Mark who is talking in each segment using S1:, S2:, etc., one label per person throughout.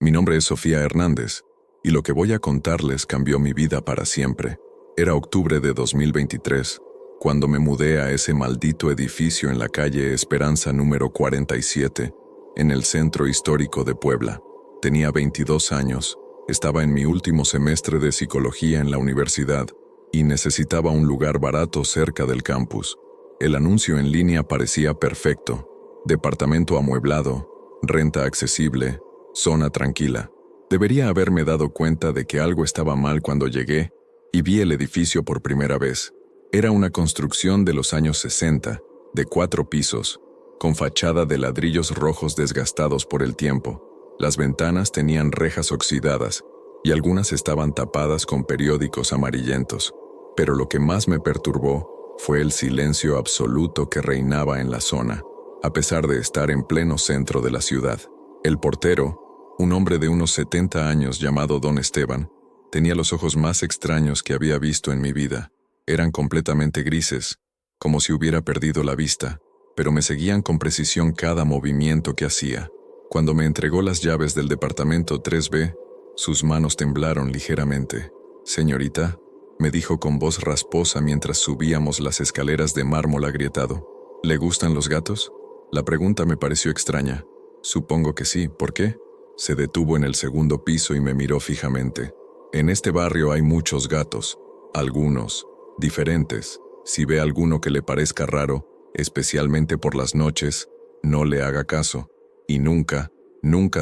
S1: Mi nombre es Sofía Hernández, y lo que voy a contarles cambió mi vida para siempre. Era octubre de 2023, cuando me mudé a ese maldito edificio en la calle Esperanza número 47, en el centro histórico de Puebla. Tenía 22 años, estaba en mi último semestre de psicología en la universidad y necesitaba un lugar barato cerca del campus. El anuncio en línea parecía perfecto: departamento amueblado, renta accesible, zona tranquila. Debería haberme dado cuenta de que algo estaba mal cuando llegué y vi el edificio por primera vez. Era una construcción de los años 60, de 4 pisos, con fachada de ladrillos rojos desgastados por el tiempo. Las ventanas tenían rejas oxidadas y algunas estaban tapadas con periódicos amarillentos. Pero lo que más me perturbó fue el silencio absoluto que reinaba en la zona, a pesar de estar en pleno centro de la ciudad. El portero, un hombre de unos 70 años llamado Don Esteban, tenía los ojos más extraños que había visto en mi vida. Eran completamente grises, como si hubiera perdido la vista, pero me seguían con precisión cada movimiento que hacía. Cuando me entregó las llaves del departamento 3B, sus manos temblaron ligeramente. «Señorita», me dijo con voz rasposa mientras subíamos las escaleras de mármol agrietado, «¿le gustan los gatos?». La pregunta me pareció extraña. «Supongo que sí, ¿por qué?». Se detuvo en el segundo piso y me miró fijamente. «En este barrio hay muchos gatos, algunos diferentes. Si ve alguno que le parezca raro, especialmente por las noches, no le haga caso, y nunca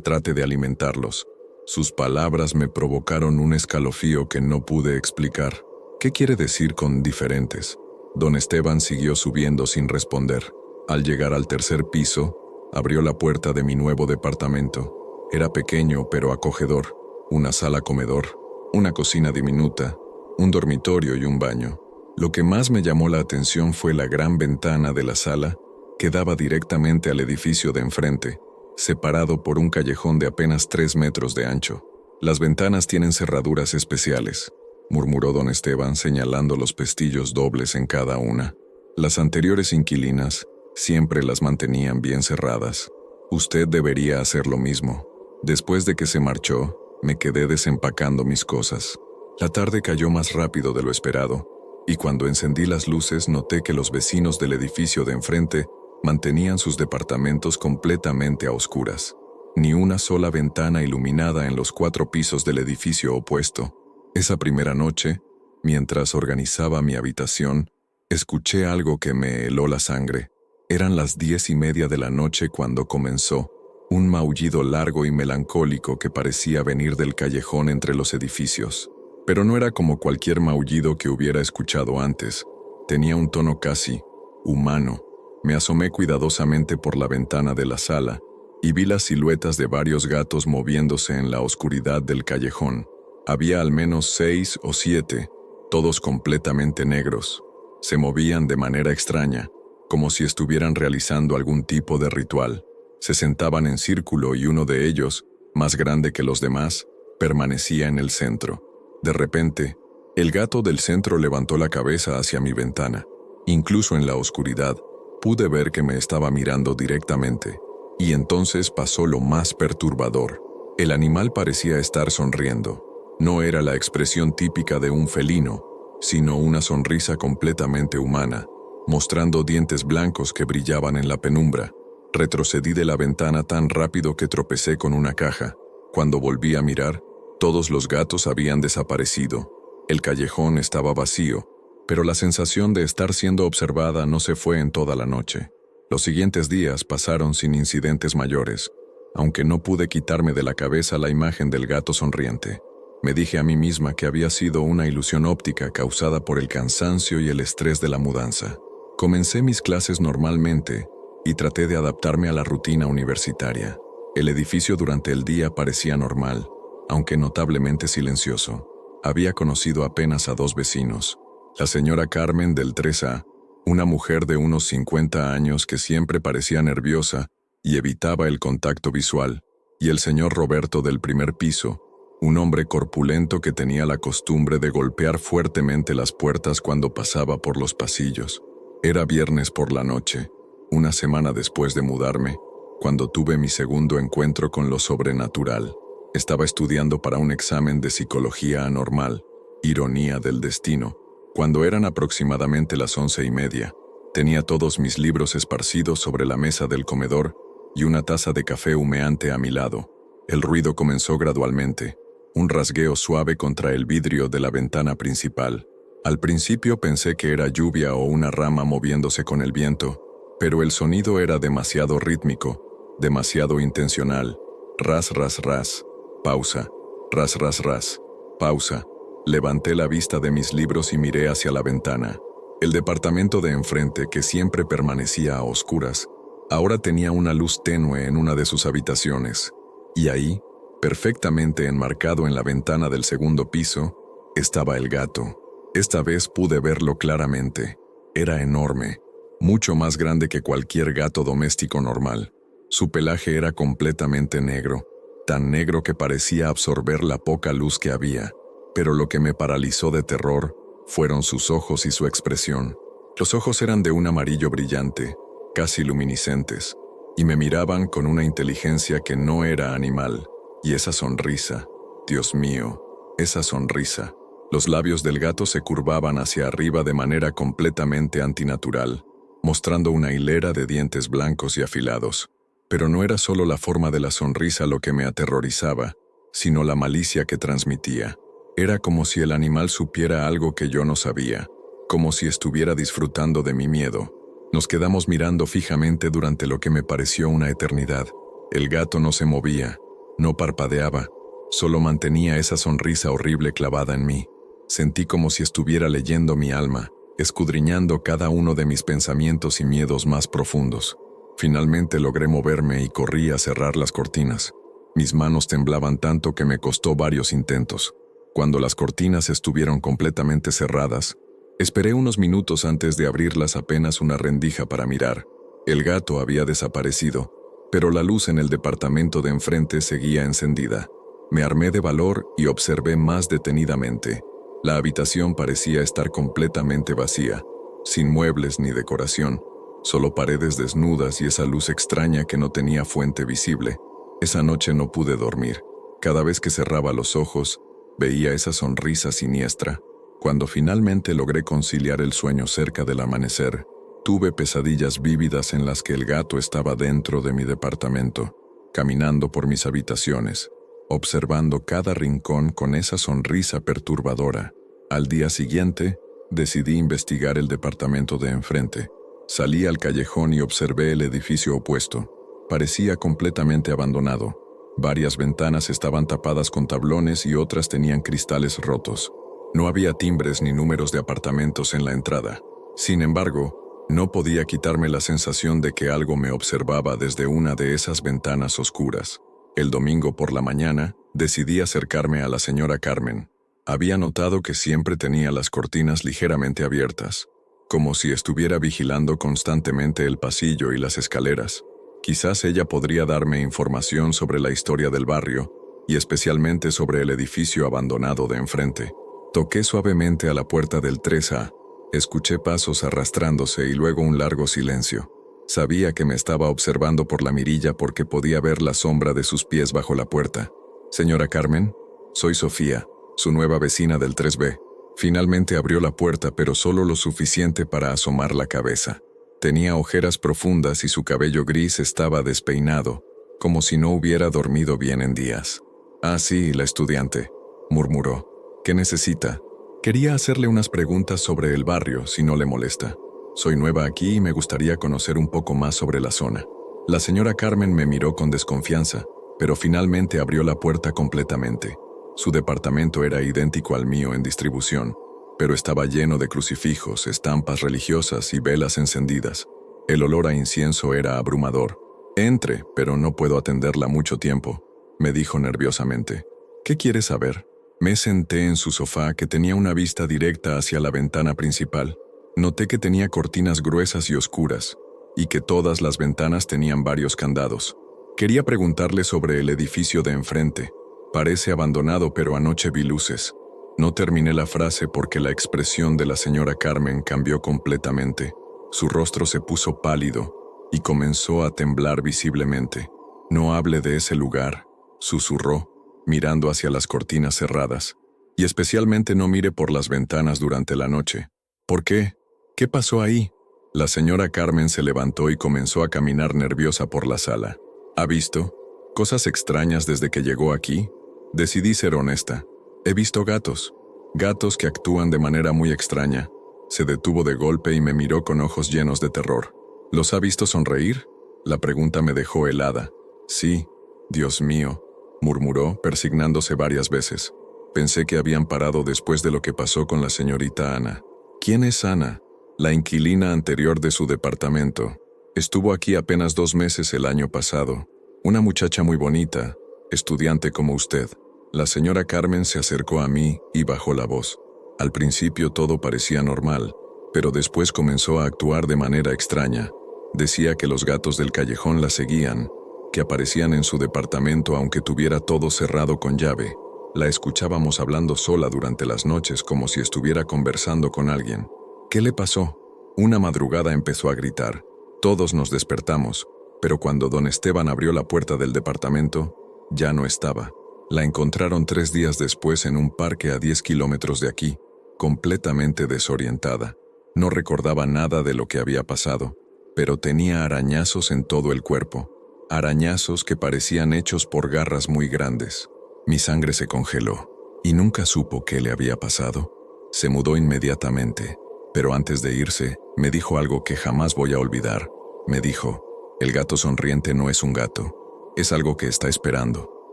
S1: trate de alimentarlos». Sus palabras me provocaron un escalofrío que no pude explicar. «¿Qué quiere decir con diferentes?». Don Esteban siguió subiendo sin responder. Al llegar al tercer piso, abrió la puerta de mi nuevo departamento. Era pequeño pero acogedor. Una sala comedor, una cocina diminuta, un dormitorio y un baño. Lo que más me llamó la atención fue la gran ventana de la sala que daba directamente al edificio de enfrente, separado por un callejón de apenas 3 metros de ancho. «Las ventanas tienen cerraduras especiales», murmuró Don Esteban señalando los pestillos dobles en cada una. «Las anteriores inquilinas siempre las mantenían bien cerradas. Usted debería hacer lo mismo». Después de que se marchó, me quedé desempacando mis cosas. La tarde cayó más rápido de lo esperado, y cuando encendí las luces noté que los vecinos del edificio de enfrente mantenían sus departamentos completamente a oscuras. Ni una sola ventana iluminada en los 4 pisos del edificio opuesto. Esa primera noche, mientras organizaba mi habitación, escuché algo que me heló la sangre. Eran las 10:30 de la noche cuando comenzó un maullido largo y melancólico que parecía venir del callejón entre los edificios. Pero no era como cualquier maullido que hubiera escuchado antes. Tenía un tono casi humano. Me asomé cuidadosamente por la ventana de la sala y vi las siluetas de varios gatos moviéndose en la oscuridad del callejón. Había al menos 6 o 7, todos completamente negros. Se movían de manera extraña, como si estuvieran realizando algún tipo de ritual. Se sentaban en círculo y uno de ellos, más grande que los demás, permanecía en el centro. De repente, el gato del centro levantó la cabeza hacia mi ventana. Incluso en la oscuridad, pude ver que me estaba mirando directamente. Y entonces pasó lo más perturbador. El animal parecía estar sonriendo. No era la expresión típica de un felino, sino una sonrisa completamente humana, mostrando dientes blancos que brillaban en la penumbra. Retrocedí de la ventana tan rápido que tropecé con una caja. Cuando volví a mirar, todos los gatos habían desaparecido. El callejón estaba vacío, pero la sensación de estar siendo observada no se fue en toda la noche. Los siguientes días pasaron sin incidentes mayores, aunque no pude quitarme de la cabeza la imagen del gato sonriente. Me dije a mí misma que había sido una ilusión óptica causada por el cansancio y el estrés de la mudanza. Comencé mis clases normalmente y traté de adaptarme a la rutina universitaria. El edificio durante el día parecía normal, aunque notablemente silencioso. Había conocido apenas a 2 vecinos. La señora Carmen del 3A, una mujer de unos 50 años que siempre parecía nerviosa y evitaba el contacto visual, y el señor Roberto del primer piso, un hombre corpulento que tenía la costumbre de golpear fuertemente las puertas cuando pasaba por los pasillos. Era viernes por la noche, una semana después de mudarme, cuando tuve mi segundo encuentro con lo sobrenatural. Estaba estudiando para un examen de psicología anormal, ironía del destino, cuando eran aproximadamente las 11:30. Tenía todos mis libros esparcidos sobre la mesa del comedor y una taza de café humeante a mi lado. El ruido comenzó gradualmente, un rasgueo suave contra el vidrio de la ventana principal. Al principio pensé que era lluvia o una rama moviéndose con el viento, pero el sonido era demasiado rítmico, demasiado intencional. Ras, ras, ras. Pausa. Ras, ras, ras. Pausa. Levanté la vista de mis libros y miré hacia la ventana. El departamento de enfrente, que siempre permanecía a oscuras, ahora tenía una luz tenue en una de sus habitaciones. Y ahí, perfectamente enmarcado en la ventana del segundo piso, estaba el gato. Esta vez pude verlo claramente. Era enorme, mucho más grande que cualquier gato doméstico normal. Su pelaje era completamente negro, tan negro que parecía absorber la poca luz que había. Pero lo que me paralizó de terror fueron sus ojos y su expresión. Los ojos eran de un amarillo brillante, casi luminiscentes, y me miraban con una inteligencia que no era animal. Y esa sonrisa, Dios mío, esa sonrisa. Los labios del gato se curvaban hacia arriba de manera completamente antinatural, mostrando una hilera de dientes blancos y afilados. Pero no era solo la forma de la sonrisa lo que me aterrorizaba, sino la malicia que transmitía. Era como si el animal supiera algo que yo no sabía, como si estuviera disfrutando de mi miedo. Nos quedamos mirando fijamente durante lo que me pareció una eternidad. El gato no se movía, no parpadeaba, solo mantenía esa sonrisa horrible clavada en mí. Sentí como si estuviera leyendo mi alma, escudriñando cada uno de mis pensamientos y miedos más profundos. Finalmente logré moverme y corrí a cerrar las cortinas. Mis manos temblaban tanto que me costó varios intentos. Cuando las cortinas estuvieron completamente cerradas, esperé unos minutos antes de abrirlas apenas una rendija para mirar. El gato había desaparecido, pero la luz en el departamento de enfrente seguía encendida. Me armé de valor y observé más detenidamente. La habitación parecía estar completamente vacía, sin muebles ni decoración, solo paredes desnudas y esa luz extraña que no tenía fuente visible. Esa noche no pude dormir. Cada vez que cerraba los ojos, veía esa sonrisa siniestra. Cuando finalmente logré conciliar el sueño cerca del amanecer, tuve pesadillas vívidas en las que el gato estaba dentro de mi departamento, caminando por mis habitaciones, observando cada rincón con esa sonrisa perturbadora. Al día siguiente, decidí investigar el departamento de enfrente. Salí al callejón y observé el edificio opuesto. Parecía completamente abandonado. Varias ventanas estaban tapadas con tablones y otras tenían cristales rotos. No había timbres ni números de apartamentos en la entrada. Sin embargo, no podía quitarme la sensación de que algo me observaba desde una de esas ventanas oscuras. El domingo por la mañana, decidí acercarme a la señora Carmen. Había notado que siempre tenía las cortinas ligeramente abiertas, como si estuviera vigilando constantemente el pasillo y las escaleras. Quizás ella podría darme información sobre la historia del barrio, y especialmente sobre el edificio abandonado de enfrente. Toqué suavemente a la puerta del 3A. Escuché pasos arrastrándose y luego un largo silencio. Sabía que me estaba observando por la mirilla porque podía ver la sombra de sus pies bajo la puerta. «Señora Carmen, soy Sofía, su nueva vecina del 3B». Finalmente abrió la puerta, pero solo lo suficiente para asomar la cabeza. Tenía ojeras profundas y su cabello gris estaba despeinado, como si no hubiera dormido bien en días. «Ah, sí, la estudiante», murmuró. «¿Qué necesita?» Quería hacerle unas preguntas sobre el barrio, si no le molesta. Soy nueva aquí y me gustaría conocer un poco más sobre la zona. La señora Carmen me miró con desconfianza, pero finalmente abrió la puerta completamente. Su departamento era idéntico al mío en distribución, pero estaba lleno de crucifijos, estampas religiosas y velas encendidas. El olor a incienso era abrumador. «Entre, pero no puedo atenderla mucho tiempo», me dijo nerviosamente. «¿Qué quiere saber?» Me senté en su sofá que tenía una vista directa hacia la ventana principal. Noté que tenía cortinas gruesas y oscuras, y que todas las ventanas tenían varios candados. Quería preguntarle sobre el edificio de enfrente. Parece abandonado, pero anoche vi luces. No terminé la frase porque la expresión de la señora Carmen cambió completamente. Su rostro se puso pálido y comenzó a temblar visiblemente. «No hable de ese lugar», susurró. mirando hacia las cortinas cerradas. Y especialmente no mire por las ventanas durante la noche. ¿Por qué? ¿Qué pasó ahí? La señora Carmen se levantó y comenzó a caminar nerviosa por la sala. ¿Ha visto cosas extrañas desde que llegó aquí? Decidí ser honesta. He visto gatos. Gatos que actúan de manera muy extraña. Se detuvo de golpe y me miró con ojos llenos de terror. ¿Los ha visto sonreír? La pregunta me dejó helada. Sí, Dios mío, murmuró, persignándose varias veces. Pensé que habían parado después de lo que pasó con la señorita Ana. ¿Quién es Ana? La inquilina anterior de su departamento. Estuvo aquí apenas 2 meses el año pasado. Una muchacha muy bonita, estudiante como usted. La señora Carmen se acercó a mí y bajó la voz. Al principio todo parecía normal, pero después comenzó a actuar de manera extraña. Decía que los gatos del callejón la seguían, que aparecían en su departamento aunque tuviera todo cerrado con llave. La escuchábamos hablando sola durante las noches como si estuviera conversando con alguien. ¿Qué le pasó? Una madrugada empezó a gritar. Todos nos despertamos, pero cuando don Esteban abrió la puerta del departamento, ya no estaba. La encontraron 3 días después en un parque a 10 kilómetros de aquí, completamente desorientada. No recordaba nada de lo que había pasado, pero tenía arañazos en todo el cuerpo. Arañazos que parecían hechos por garras muy grandes. Mi sangre se congeló, y nunca supo qué le había pasado. Se mudó inmediatamente, pero antes de irse, me dijo algo que jamás voy a olvidar. Me dijo, el gato sonriente no es un gato, es algo que está esperando.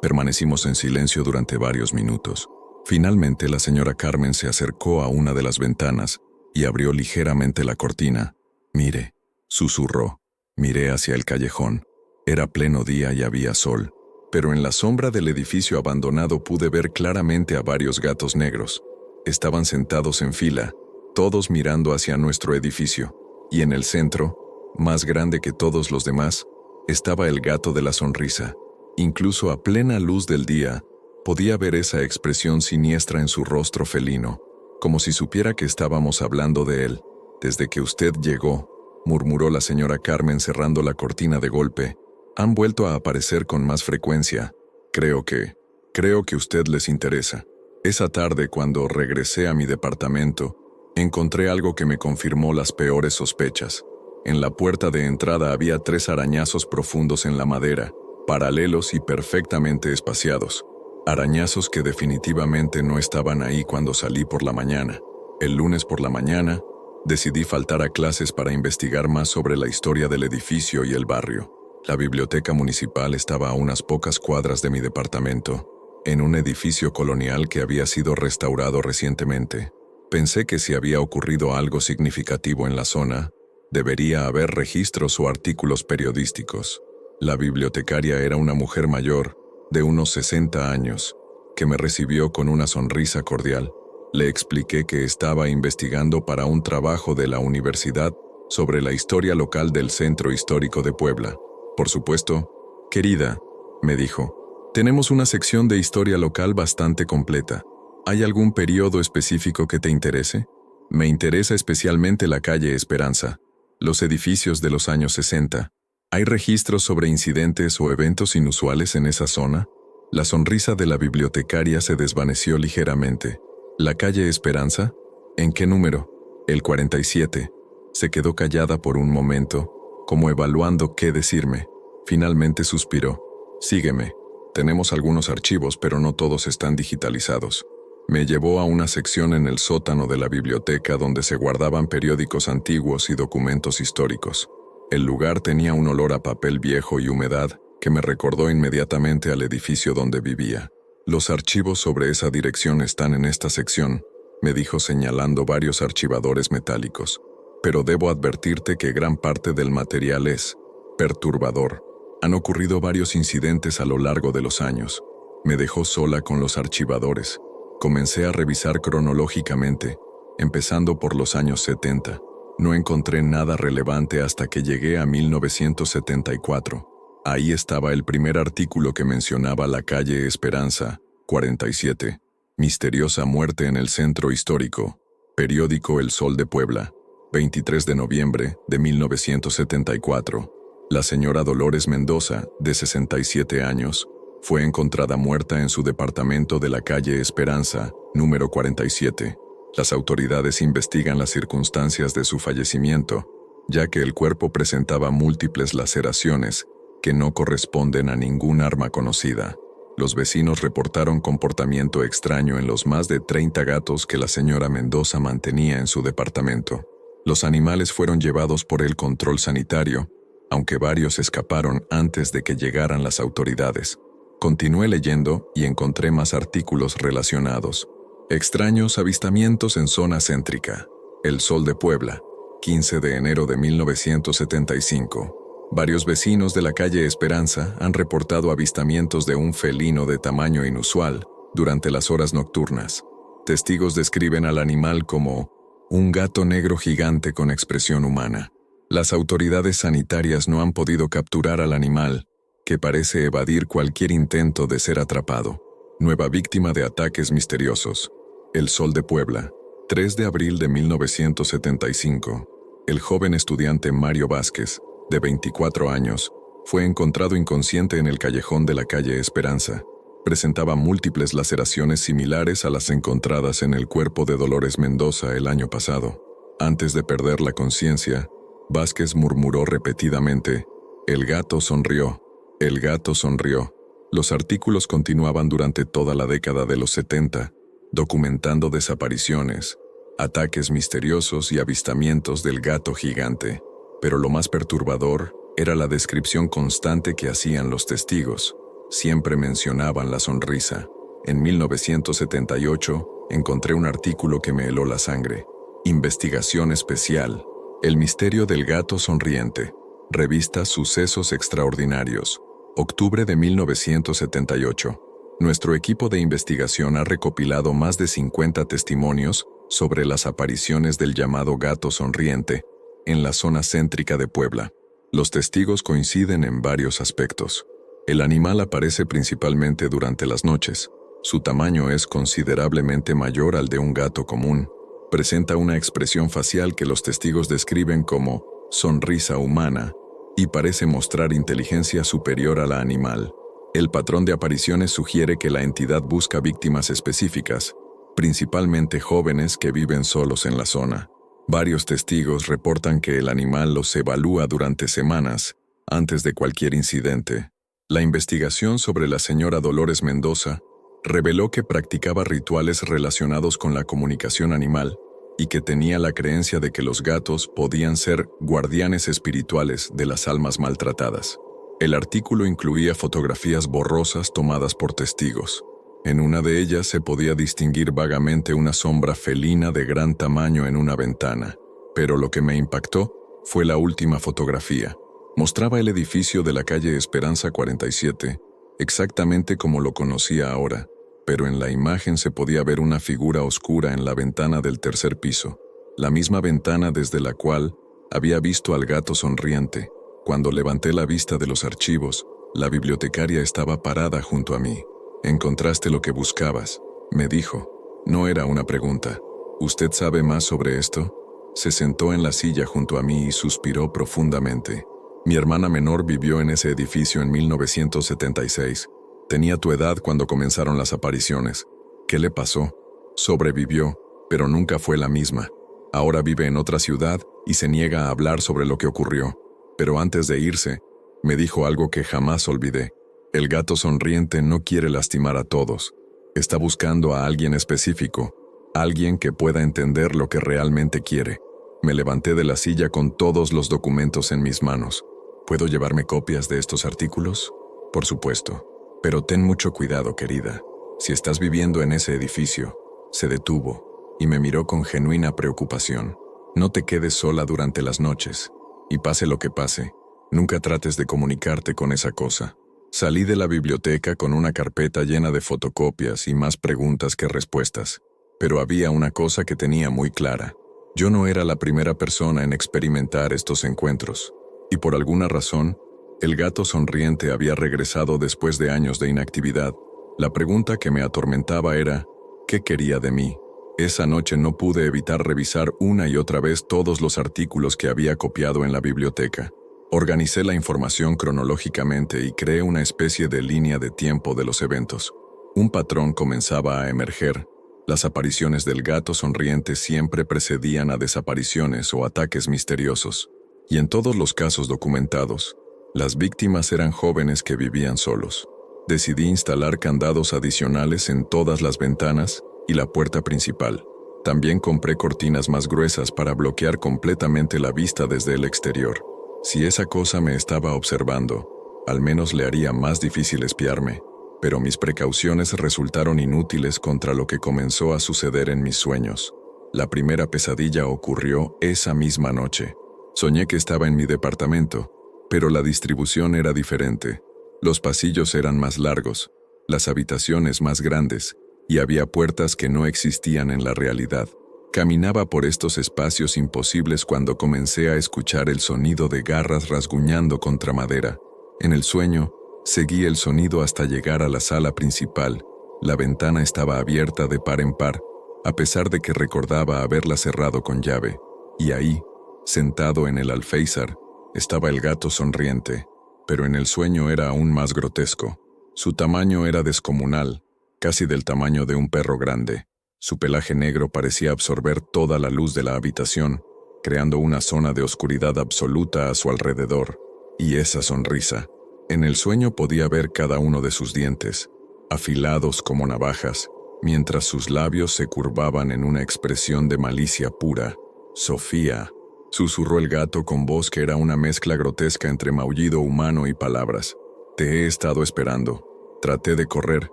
S1: Permanecimos en silencio durante varios minutos. Finalmente la señora Carmen se acercó a una de las ventanas y abrió ligeramente la cortina. Mire, susurró. Miré hacia el callejón. Era pleno día y había sol, pero en la sombra del edificio abandonado pude ver claramente a varios gatos negros. Estaban sentados en fila, todos mirando hacia nuestro edificio, y en el centro, más grande que todos los demás, estaba el gato de la sonrisa. Incluso a plena luz del día, podía ver esa expresión siniestra en su rostro felino, como si supiera que estábamos hablando de él. Desde que usted llegó, murmuró la señora Carmen cerrando la cortina de golpe, han vuelto a aparecer con más frecuencia. Creo que usted les interesa. Esa tarde, cuando regresé a mi departamento, encontré algo que me confirmó las peores sospechas. En la puerta de entrada había 3 arañazos profundos en la madera, paralelos y perfectamente espaciados. Arañazos que definitivamente no estaban ahí cuando salí por la mañana. El lunes por la mañana, decidí faltar a clases para investigar más sobre la historia del edificio y el barrio. La biblioteca municipal estaba a unas pocas cuadras de mi departamento, en un edificio colonial que había sido restaurado recientemente. Pensé que si había ocurrido algo significativo en la zona, debería haber registros o artículos periodísticos. La bibliotecaria era una mujer mayor, de unos 60 años, que me recibió con una sonrisa cordial. Le expliqué que estaba investigando para un trabajo de la universidad sobre la historia local del Centro Histórico de Puebla. Por supuesto, querida, me dijo, tenemos una sección de historia local bastante completa. ¿Hay algún periodo específico que te interese? Me interesa especialmente la calle Esperanza, los edificios de los años 60. ¿Hay registros sobre incidentes o eventos inusuales en esa zona? La sonrisa de la bibliotecaria se desvaneció ligeramente. ¿La calle Esperanza? ¿En qué número? El 47. Se quedó callada por un momento, como evaluando qué decirme. Finalmente suspiró. Sígueme. Tenemos algunos archivos, pero no todos están digitalizados. Me llevó a una sección en el sótano de la biblioteca donde se guardaban periódicos antiguos y documentos históricos. El lugar tenía un olor a papel viejo y humedad que me recordó inmediatamente al edificio donde vivía. Los archivos sobre esa dirección están en esta sección, me dijo señalando varios archivadores metálicos. Pero debo advertirte que gran parte del material es perturbador. Han ocurrido varios incidentes a lo largo de los años. Me dejó sola con los archivadores. Comencé a revisar cronológicamente, empezando por los años 70. No encontré nada relevante hasta que llegué a 1974. Ahí estaba el primer artículo que mencionaba la calle Esperanza, 47. Misteriosa muerte en el centro histórico. Periódico El Sol de Puebla. 23 de noviembre de 1974. La señora Dolores Mendoza, de 67 años, Fue encontrada muerta en su departamento de la calle Esperanza, número 47. Las autoridades investigan las circunstancias de su fallecimiento, ya que el cuerpo presentaba múltiples laceraciones que no corresponden a ningún arma conocida. Los vecinos reportaron comportamiento extraño en los más de 30 gatos que la señora Mendoza mantenía en su departamento. Los animales fueron llevados por el control sanitario, aunque varios escaparon antes de que llegaran las autoridades. Continué leyendo y encontré más artículos relacionados. Extraños avistamientos en zona céntrica. El Sol de Puebla, 15 de enero de 1975. Varios vecinos de la calle Esperanza han reportado avistamientos de un felino de tamaño inusual durante las horas nocturnas. Testigos describen al animal como un gato negro gigante con expresión humana. Las autoridades sanitarias no han podido capturar al animal, que parece evadir cualquier intento de ser atrapado. Nueva víctima de ataques misteriosos. El Sol de Puebla, 3 de abril de 1975. El joven estudiante Mario Vázquez, de 24 años, fue encontrado inconsciente en el callejón de la calle Esperanza. Presentaba múltiples laceraciones similares a las encontradas en el cuerpo de Dolores Mendoza el año pasado. Antes de perder la conciencia, Vázquez murmuró repetidamente: «El gato sonrió, el gato sonrió». Los artículos continuaban durante toda la década de los 70, documentando desapariciones, ataques misteriosos y avistamientos del gato gigante. Pero lo más perturbador era la descripción constante que hacían los testigos. Siempre mencionaban la sonrisa. En 1978 encontré un artículo que me heló la sangre. Investigación especial. El misterio del gato sonriente. Revista Sucesos Extraordinarios. Octubre de 1978. Nuestro equipo de investigación ha recopilado más de 50 testimonios sobre las apariciones del llamado gato sonriente en la zona céntrica de Puebla. Los testigos coinciden en varios aspectos. El animal aparece principalmente durante las noches. Su tamaño es considerablemente mayor al de un gato común. Presenta una expresión facial que los testigos describen como sonrisa humana y parece mostrar inteligencia superior a la animal. El patrón de apariciones sugiere que la entidad busca víctimas específicas, principalmente jóvenes que viven solos en la zona. Varios testigos reportan que el animal los evalúa durante semanas antes de cualquier incidente. La investigación sobre la señora Dolores Mendoza reveló que practicaba rituales relacionados con la comunicación animal y que tenía la creencia de que los gatos podían ser guardianes espirituales de las almas maltratadas. El artículo incluía fotografías borrosas tomadas por testigos. En una de ellas se podía distinguir vagamente una sombra felina de gran tamaño en una ventana, pero lo que me impactó fue la última fotografía. Mostraba el edificio de la calle Esperanza 47, exactamente como lo conocía ahora, pero en la imagen se podía ver una figura oscura en la ventana del tercer piso, la misma ventana desde la cual había visto al gato sonriente. Cuando levanté la vista de los archivos, la bibliotecaria estaba parada junto a mí. «Encontraste lo que buscabas», me dijo. No era una pregunta. «¿Usted sabe más sobre esto?». Se sentó en la silla junto a mí y suspiró profundamente. «Mi hermana menor vivió en ese edificio en 1976. Tenía tu edad cuando comenzaron las apariciones. ¿Qué le pasó?». «Sobrevivió, pero nunca fue la misma. Ahora vive en otra ciudad y se niega a hablar sobre lo que ocurrió. Pero antes de irse, me dijo algo que jamás olvidé. El gato sonriente no quiere lastimar a todos. Está buscando a alguien específico, alguien que pueda entender lo que realmente quiere». Me levanté de la silla con todos los documentos en mis manos. «¿Puedo llevarme copias de estos artículos?». «Por supuesto. Pero ten mucho cuidado, querida. Si estás viviendo en ese edificio». Se detuvo y me miró con genuina preocupación. «No te quedes sola durante las noches. Y pase lo que pase, nunca trates de comunicarte con esa cosa». Salí de la biblioteca con una carpeta llena de fotocopias y más preguntas que respuestas. Pero había una cosa que tenía muy clara. Yo no era la primera persona en experimentar estos encuentros. Y por alguna razón, el gato sonriente había regresado después de años de inactividad. La pregunta que me atormentaba era, ¿qué quería de mí? Esa noche no pude evitar revisar una y otra vez todos los artículos que había copiado en la biblioteca. Organicé la información cronológicamente y creé una especie de línea de tiempo de los eventos. Un patrón comenzaba a emerger. Las apariciones del gato sonriente siempre precedían a desapariciones o ataques misteriosos. Y en todos los casos documentados, las víctimas eran jóvenes que vivían solos. Decidí instalar candados adicionales en todas las ventanas y la puerta principal. También compré cortinas más gruesas para bloquear completamente la vista desde el exterior. Si esa cosa me estaba observando, al menos le haría más difícil espiarme, pero mis precauciones resultaron inútiles contra lo que comenzó a suceder en mis sueños. La primera pesadilla ocurrió esa misma noche. Soñé que estaba en mi departamento, pero la distribución era diferente. Los pasillos eran más largos, las habitaciones más grandes, y había puertas que no existían en la realidad. Caminaba por estos espacios imposibles cuando comencé a escuchar el sonido de garras rasguñando contra madera. En el sueño, seguí el sonido hasta llegar a la sala principal. La ventana estaba abierta de par en par, a pesar de que recordaba haberla cerrado con llave. Y ahí, sentado en el alféizar, estaba el gato sonriente, pero en el sueño era aún más grotesco. Su tamaño era descomunal, casi del tamaño de un perro grande. Su pelaje negro parecía absorber toda la luz de la habitación, creando una zona de oscuridad absoluta a su alrededor. Y esa sonrisa. En el sueño podía ver cada uno de sus dientes, afilados como navajas, mientras sus labios se curvaban en una expresión de malicia pura. «Sofía», susurró el gato con voz que era una mezcla grotesca entre maullido humano y palabras. «Te he estado esperando». Traté de correr,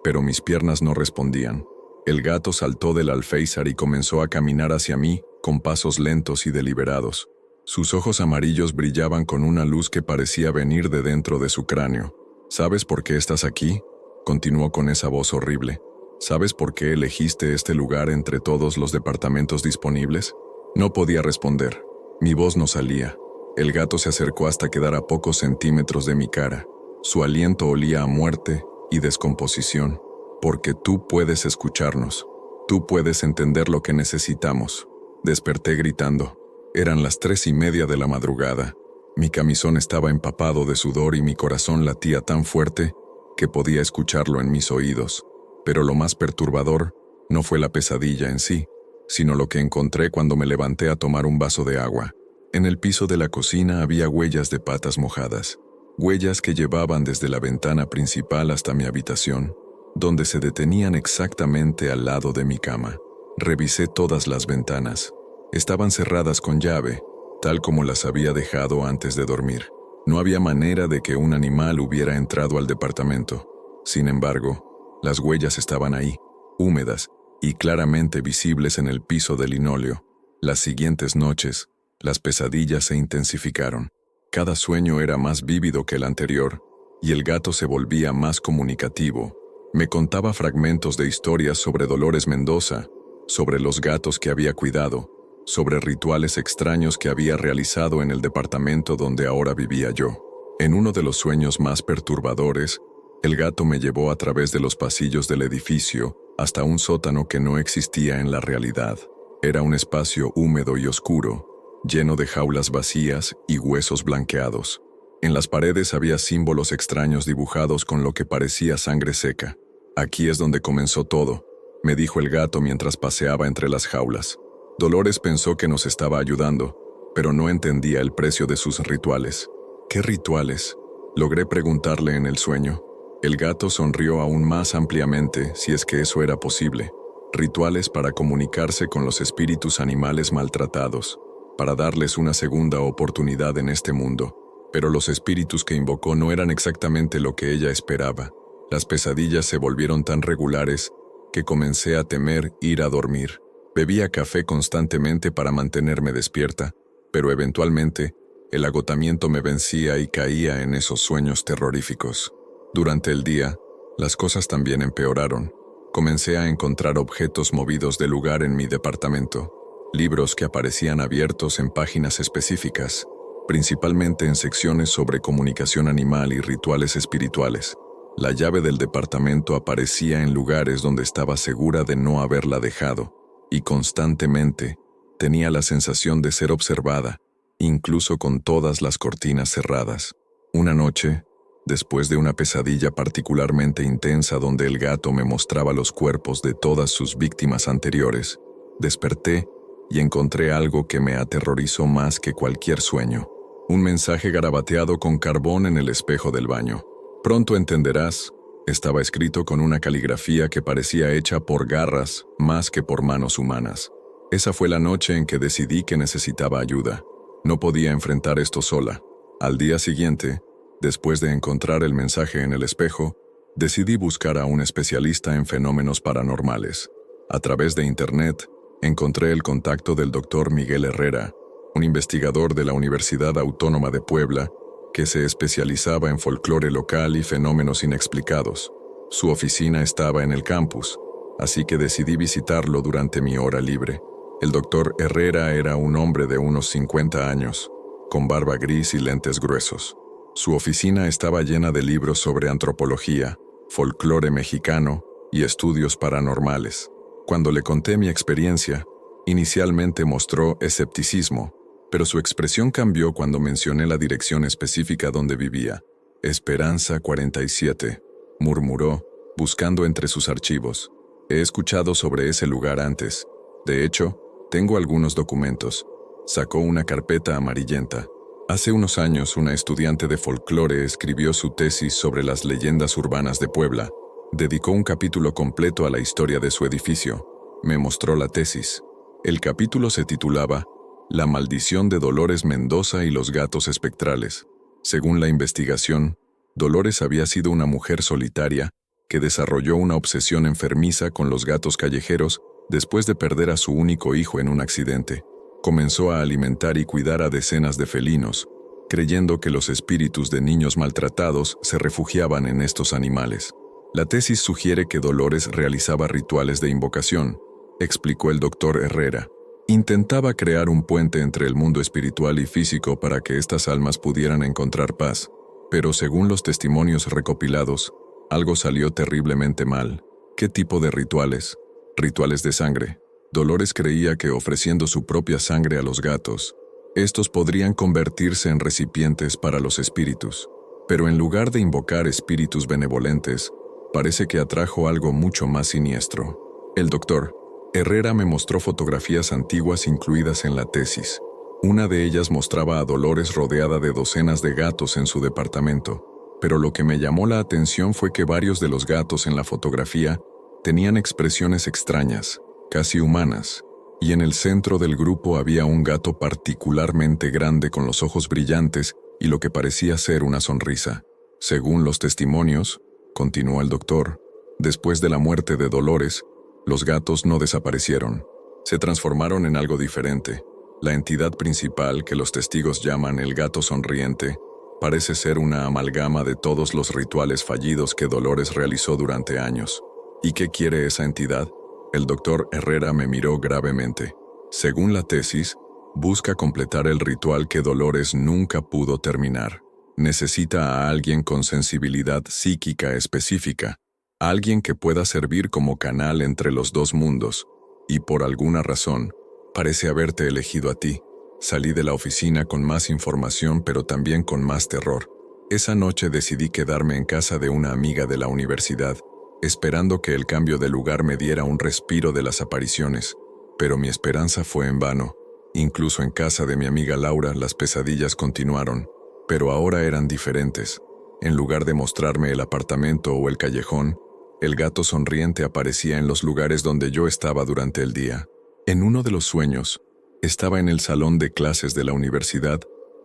S1: pero mis piernas no respondían. El gato saltó del alféizar y comenzó a caminar hacia mí con pasos lentos y deliberados. Sus ojos amarillos brillaban con una luz que parecía venir de dentro de su cráneo. «¿Sabes por qué estás aquí?», continuó con esa voz horrible. «¿Sabes por qué elegiste este lugar entre todos los departamentos disponibles?». No podía responder. Mi voz no salía. El gato se acercó hasta quedar a pocos centímetros de mi cara. Su aliento olía a muerte y descomposición. «Porque tú puedes escucharnos. Tú puedes entender lo que necesitamos». Desperté gritando. Eran las 3:30 de la madrugada. Mi camisón estaba empapado de sudor y mi corazón latía tan fuerte que podía escucharlo en mis oídos. Pero lo más perturbador no fue la pesadilla en sí, sino lo que encontré cuando me levanté a tomar un vaso de agua. En el piso de la cocina había huellas de patas mojadas, huellas que llevaban desde la ventana principal hasta mi habitación, donde se detenían exactamente al lado de mi cama. Revisé todas las ventanas. Estaban cerradas con llave, tal como las había dejado antes de dormir. No había manera de que un animal hubiera entrado al departamento. Sin embargo, las huellas estaban ahí, húmedas y claramente visibles en el piso de linóleo. Las siguientes noches, las pesadillas se intensificaron. Cada sueño era más vívido que el anterior, y el gato se volvía más comunicativo. Me contaba fragmentos de historias sobre Dolores Mendoza, sobre los gatos que había cuidado, sobre rituales extraños que había realizado en el departamento donde ahora vivía yo. En uno de los sueños más perturbadores, el gato me llevó a través de los pasillos del edificio hasta un sótano que no existía en la realidad. Era un espacio húmedo y oscuro, lleno de jaulas vacías y huesos blanqueados. En las paredes había símbolos extraños dibujados con lo que parecía sangre seca. «Aquí es donde comenzó todo», me dijo el gato mientras paseaba entre las jaulas. Dolores pensó que nos estaba ayudando, pero no entendía el precio de sus rituales. «¿Qué rituales?», logré preguntarle en el sueño. El gato sonrió aún más ampliamente, si es que eso era posible. Rituales para comunicarse con los espíritus animales maltratados, para darles una segunda oportunidad en este mundo. Pero los espíritus que invocó no eran exactamente lo que ella esperaba. Las pesadillas se volvieron tan regulares que comencé a temer ir a dormir. Bebía café constantemente para mantenerme despierta, pero eventualmente el agotamiento me vencía y caía en esos sueños terroríficos. Durante el día, las cosas también empeoraron. Comencé a encontrar objetos movidos de lugar en mi departamento, libros que aparecían abiertos en páginas específicas, principalmente en secciones sobre comunicación animal y rituales espirituales. La llave del departamento aparecía en lugares donde estaba segura de no haberla dejado, y constantemente tenía la sensación de ser observada, incluso con todas las cortinas cerradas. Una noche, después de una pesadilla particularmente intensa donde el gato me mostraba los cuerpos de todas sus víctimas anteriores, desperté y encontré algo que me aterrorizó más que cualquier sueño. Un mensaje garabateado con carbón en el espejo del baño. Pronto entenderás, estaba escrito con una caligrafía que parecía hecha por garras más que por manos humanas. Esa fue la noche en que decidí que necesitaba ayuda. No podía enfrentar esto sola. Al día siguiente, después de encontrar el mensaje en el espejo, decidí buscar a un especialista en fenómenos paranormales. A través de Internet, encontré el contacto del Dr. Miguel Herrera, un investigador de la Universidad Autónoma de Puebla, que se especializaba en folclore local y fenómenos inexplicados. Su oficina estaba en el campus, así que decidí visitarlo durante mi hora libre. El Dr. Herrera era un hombre de unos 50 años, con barba gris y lentes gruesos. Su oficina estaba llena de libros sobre antropología, folclore mexicano y estudios paranormales. Cuando le conté mi experiencia, inicialmente mostró escepticismo, pero su expresión cambió cuando mencioné la dirección específica donde vivía. Esperanza 47, murmuró, buscando entre sus archivos. He escuchado sobre ese lugar antes. De hecho, tengo algunos documentos. Sacó una carpeta amarillenta. Hace unos años, una estudiante de folclore escribió su tesis sobre las leyendas urbanas de Puebla. Dedicó un capítulo completo a la historia de su edificio. Me mostró la tesis. El capítulo se titulaba La maldición de Dolores Mendoza y los gatos espectrales. Según la investigación, Dolores había sido una mujer solitaria que desarrolló una obsesión enfermiza con los gatos callejeros después de perder a su único hijo en un accidente. Comenzó a alimentar y cuidar a decenas de felinos, creyendo que los espíritus de niños maltratados se refugiaban en estos animales. La tesis sugiere que Dolores realizaba rituales de invocación, explicó el Dr. Herrera. Intentaba crear un puente entre el mundo espiritual y físico para que estas almas pudieran encontrar paz, pero según los testimonios recopilados, algo salió terriblemente mal. ¿Qué tipo de rituales? Rituales de sangre. Dolores creía que ofreciendo su propia sangre a los gatos, estos podrían convertirse en recipientes para los espíritus. Pero en lugar de invocar espíritus benevolentes, parece que atrajo algo mucho más siniestro. El doctor Herrera me mostró fotografías antiguas incluidas en la tesis. Una de ellas mostraba a Dolores rodeada de docenas de gatos en su departamento, pero lo que me llamó la atención fue que varios de los gatos en la fotografía tenían expresiones extrañas, casi humanas, y en el centro del grupo había un gato particularmente grande con los ojos brillantes y lo que parecía ser una sonrisa. Según los testimonios, continuó el doctor, después de la muerte de Dolores, los gatos no desaparecieron. Se transformaron en algo diferente. La entidad principal, que los testigos llaman el gato sonriente, parece ser una amalgama de todos los rituales fallidos que Dolores realizó durante años. ¿Y qué quiere esa entidad? El doctor Herrera me miró gravemente. Según la tesis, busca completar el ritual que Dolores nunca pudo terminar. Necesita a alguien con sensibilidad psíquica específica, alguien que pueda servir como canal entre los dos mundos, y por alguna razón, parece haberte elegido a ti. Salí de la oficina con más información pero también con más terror. Esa noche decidí quedarme en casa de una amiga de la universidad, esperando que el cambio de lugar me diera un respiro de las apariciones, pero mi esperanza fue en vano. Incluso en casa de mi amiga Laura las pesadillas continuaron, pero ahora eran diferentes. En lugar de mostrarme el apartamento o el callejón, el gato sonriente aparecía en los lugares donde yo estaba durante el día. En uno de los sueños, estaba en el salón de clases de la universidad,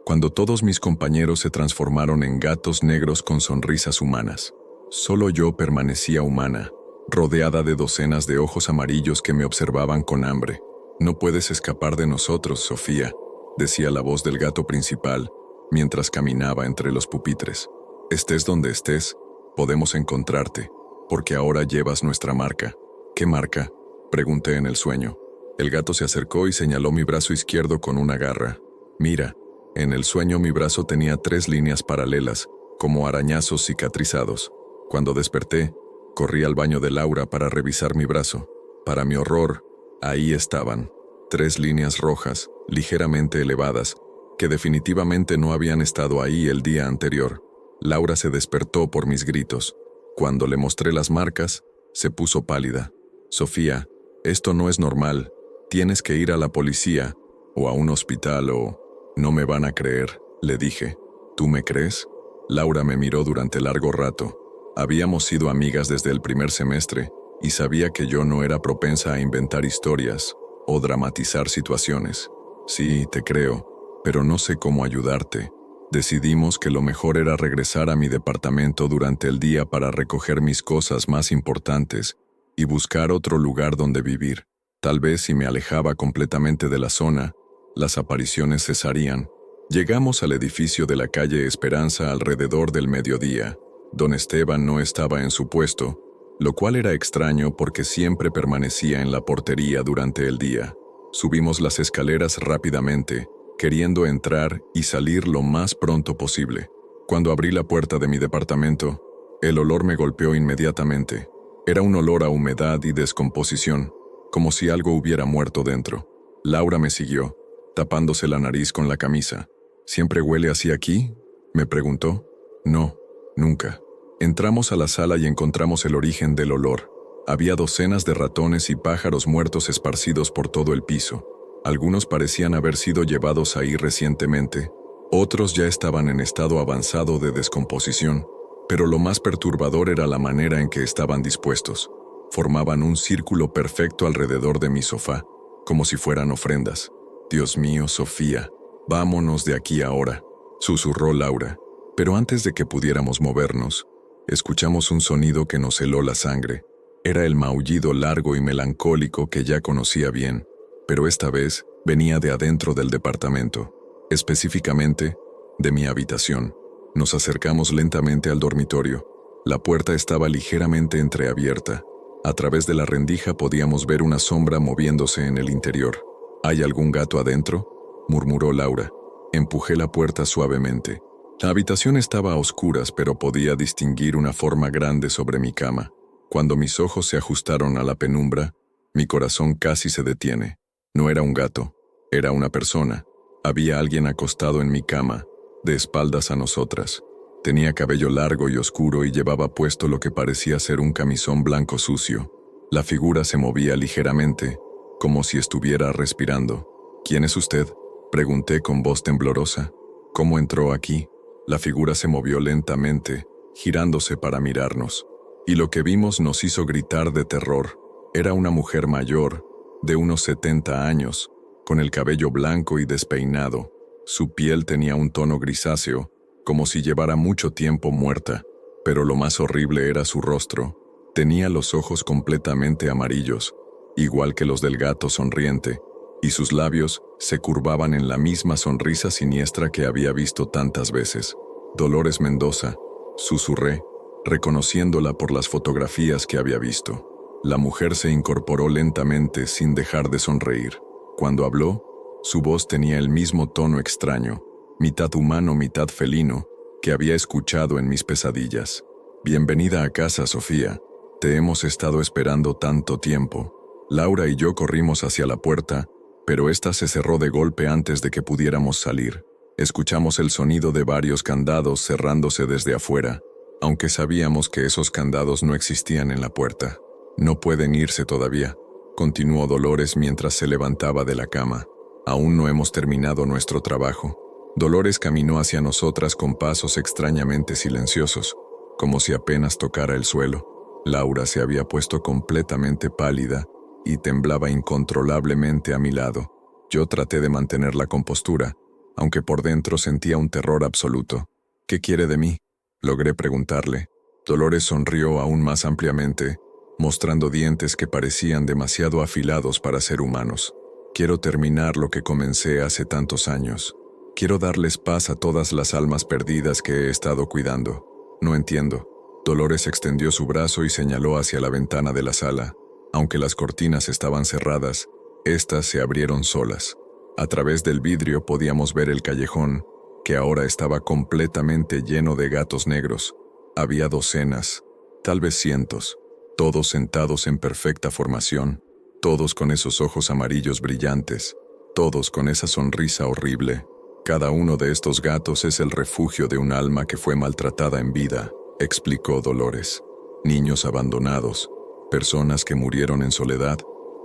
S1: cuando todos mis compañeros se transformaron en gatos negros con sonrisas humanas. Solo yo permanecía humana, rodeada de docenas de ojos amarillos que me observaban con hambre. «No puedes escapar de nosotros, Sofía», decía la voz del gato principal, mientras caminaba entre los pupitres. «Estés donde estés, podemos encontrarte, porque ahora llevas nuestra marca». «¿Qué marca?», pregunté en el sueño. El gato se acercó y señaló mi brazo izquierdo con una garra. «Mira». En el sueño mi brazo tenía 3 líneas paralelas, como arañazos cicatrizados. Cuando desperté, corrí al baño de Laura para revisar mi brazo. Para mi horror, ahí estaban, 3 líneas rojas, ligeramente elevadas, que definitivamente no habían estado ahí el día anterior. Laura se despertó por mis gritos. Cuando le mostré las marcas, se puso pálida. Sofía, esto no es normal. Tienes que ir a la policía, o a un hospital, o... No me van a creer, le dije. ¿Tú me crees? Laura me miró durante largo rato. Habíamos sido amigas desde el primer semestre, y sabía que yo no era propensa a inventar historias o dramatizar situaciones. Sí, te creo, pero no sé cómo ayudarte. Decidimos que lo mejor era regresar a mi departamento durante el día para recoger mis cosas más importantes y buscar otro lugar donde vivir. Tal vez si me alejaba completamente de la zona, las apariciones cesarían. Llegamos al edificio de la calle Esperanza alrededor del mediodía. Don Esteban no estaba en su puesto, lo cual era extraño porque siempre permanecía en la portería durante el día. Subimos las escaleras rápidamente, queriendo entrar y salir lo más pronto posible. Cuando abrí la puerta de mi departamento, el olor me golpeó inmediatamente. Era un olor a humedad y descomposición, como si algo hubiera muerto dentro. Laura me siguió, tapándose la nariz con la camisa. ¿Siempre huele así aquí?, me preguntó. No, nunca. Entramos a la sala y encontramos el origen del olor. Había docenas de ratones y pájaros muertos esparcidos por todo el piso. Algunos parecían haber sido llevados ahí recientemente, otros ya estaban en estado avanzado de descomposición, pero lo más perturbador era la manera en que estaban dispuestos. Formaban un círculo perfecto alrededor de mi sofá, como si fueran ofrendas. Dios mío, Sofía, vámonos de aquí ahora, susurró Laura. Pero antes de que pudiéramos movernos, escuchamos un sonido que nos heló la sangre. Era el maullido largo y melancólico que ya conocía bien, pero esta vez venía de adentro del departamento, específicamente de mi habitación. Nos acercamos lentamente al dormitorio. La puerta estaba ligeramente entreabierta. A través de la rendija podíamos ver una sombra moviéndose en el interior. ¿Hay algún gato adentro?, murmuró Laura. Empujé la puerta suavemente. La habitación estaba a oscuras, pero podía distinguir una forma grande sobre mi cama. Cuando mis ojos se ajustaron a la penumbra, mi corazón casi se detiene. No era un gato, era una persona. Había alguien acostado en mi cama, de espaldas a nosotras. Tenía cabello largo y oscuro y llevaba puesto lo que parecía ser un camisón blanco sucio. La figura se movía ligeramente, como si estuviera respirando. ¿Quién es usted?, pregunté con voz temblorosa. ¿Cómo entró aquí? La figura se movió lentamente, girándose para mirarnos. Y lo que vimos nos hizo gritar de terror. Era una mujer mayor, de unos 70 años, con el cabello blanco y despeinado. Su piel tenía un tono grisáceo, como si llevara mucho tiempo muerta, pero lo más horrible era su rostro. Tenía los ojos completamente amarillos, igual que los del gato sonriente, y sus labios se curvaban en la misma sonrisa siniestra que había visto tantas veces. Dolores Mendoza, susurré, reconociéndola por las fotografías que había visto. La mujer se incorporó lentamente sin dejar de sonreír. Cuando habló, su voz tenía el mismo tono extraño, mitad humano, mitad felino, que había escuchado en mis pesadillas. Bienvenida a casa, Sofía. Te hemos estado esperando tanto tiempo. Laura y yo corrimos hacia la puerta, pero ésta se cerró de golpe antes de que pudiéramos salir. Escuchamos el sonido de varios candados cerrándose desde afuera, aunque sabíamos que esos candados no existían en la puerta. No pueden irse todavía, continuó Dolores mientras se levantaba de la cama. Aún no hemos terminado nuestro trabajo. Dolores caminó hacia nosotras con pasos extrañamente silenciosos, como si apenas tocara el suelo. Laura se había puesto completamente pálida y temblaba incontrolablemente a mi lado. Yo traté de mantener la compostura, aunque por dentro sentía un terror absoluto. ¿Qué quiere de mí?, logré preguntarle. Dolores sonrió aún más ampliamente, mostrando dientes que parecían demasiado afilados para ser humanos. Quiero terminar lo que comencé hace tantos años. Quiero darles paz a todas las almas perdidas que he estado cuidando. No entiendo. Dolores extendió su brazo y señaló hacia la ventana de la sala. Aunque las cortinas estaban cerradas, éstas se abrieron solas. A través del vidrio podíamos ver el callejón, que ahora estaba completamente lleno de gatos negros. Había docenas, tal vez cientos, todos sentados en perfecta formación, todos con esos ojos amarillos brillantes, todos con esa sonrisa horrible. Cada uno de estos gatos es el refugio de un alma que fue maltratada en vida, explicó Dolores. Niños abandonados, personas que murieron en soledad,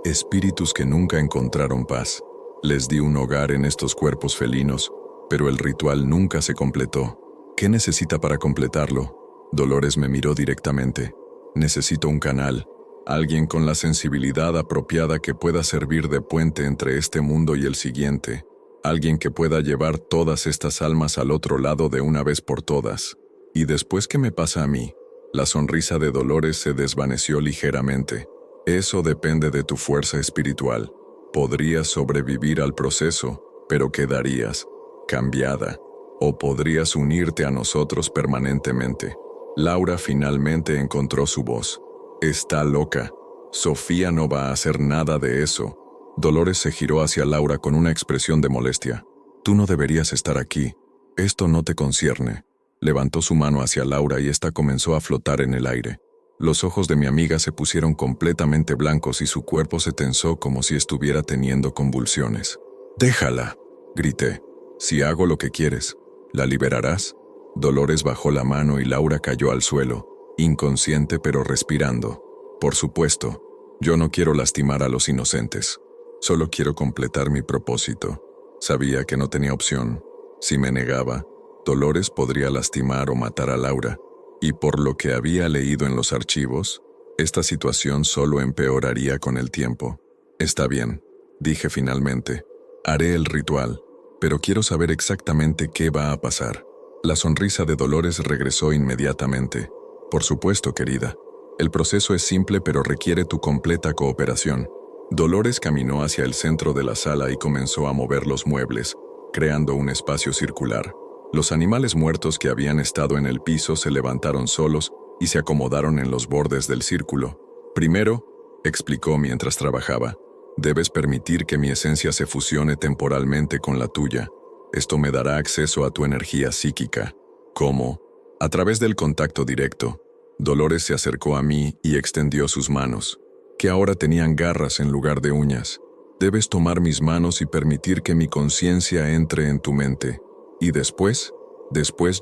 S1: espíritus que nunca encontraron paz. Les di un hogar en estos cuerpos felinos, pero el ritual nunca se completó. ¿Qué necesita para completarlo? Dolores me miró directamente. Necesito un canal, alguien con la sensibilidad apropiada que pueda servir de puente entre este mundo y el siguiente, alguien que pueda llevar todas estas almas al otro lado de una vez por todas. ¿Y después qué me pasa a mí? La sonrisa de Dolores se desvaneció ligeramente. Eso depende de tu fuerza espiritual. Podrías sobrevivir al proceso, pero quedarías cambiada. O podrías unirte a nosotros permanentemente. Laura finalmente encontró su voz. Está loca. Sofía no va a hacer nada de eso. Dolores se giró hacia Laura con una expresión de molestia. Tú no deberías estar aquí. Esto no te concierne. Levantó su mano hacia Laura y ésta comenzó a flotar en el aire. Los ojos de mi amiga se pusieron completamente blancos y su cuerpo se tensó como si estuviera teniendo convulsiones. «Déjala», grité. «Si hago lo que quieres, ¿la liberarás?» Dolores bajó la mano y Laura cayó al suelo, inconsciente pero respirando. «Por supuesto, yo no quiero lastimar a los inocentes. Solo quiero completar mi propósito». Sabía que no tenía opción. Si me negaba, Dolores podría lastimar o matar a Laura. Y por lo que había leído en los archivos, esta situación solo empeoraría con el tiempo. «Está bien», dije finalmente. «Haré el ritual, pero quiero saber exactamente qué va a pasar». La sonrisa de Dolores regresó inmediatamente. «Por supuesto, querida. El proceso es simple pero requiere tu completa cooperación». Dolores caminó hacia el centro de la sala y comenzó a mover los muebles, creando un espacio circular. Los animales muertos que habían estado en el piso se levantaron solos y se acomodaron en los bordes del círculo. «Primero», explicó mientras trabajaba, «debes permitir que mi esencia se fusione temporalmente con la tuya. Esto me dará acceso a tu energía psíquica». «¿Cómo?» «A través del contacto directo». Dolores se acercó a mí y extendió sus manos, que ahora tenían garras en lugar de uñas. «Debes tomar mis manos y permitir que mi conciencia entre en tu mente. Y después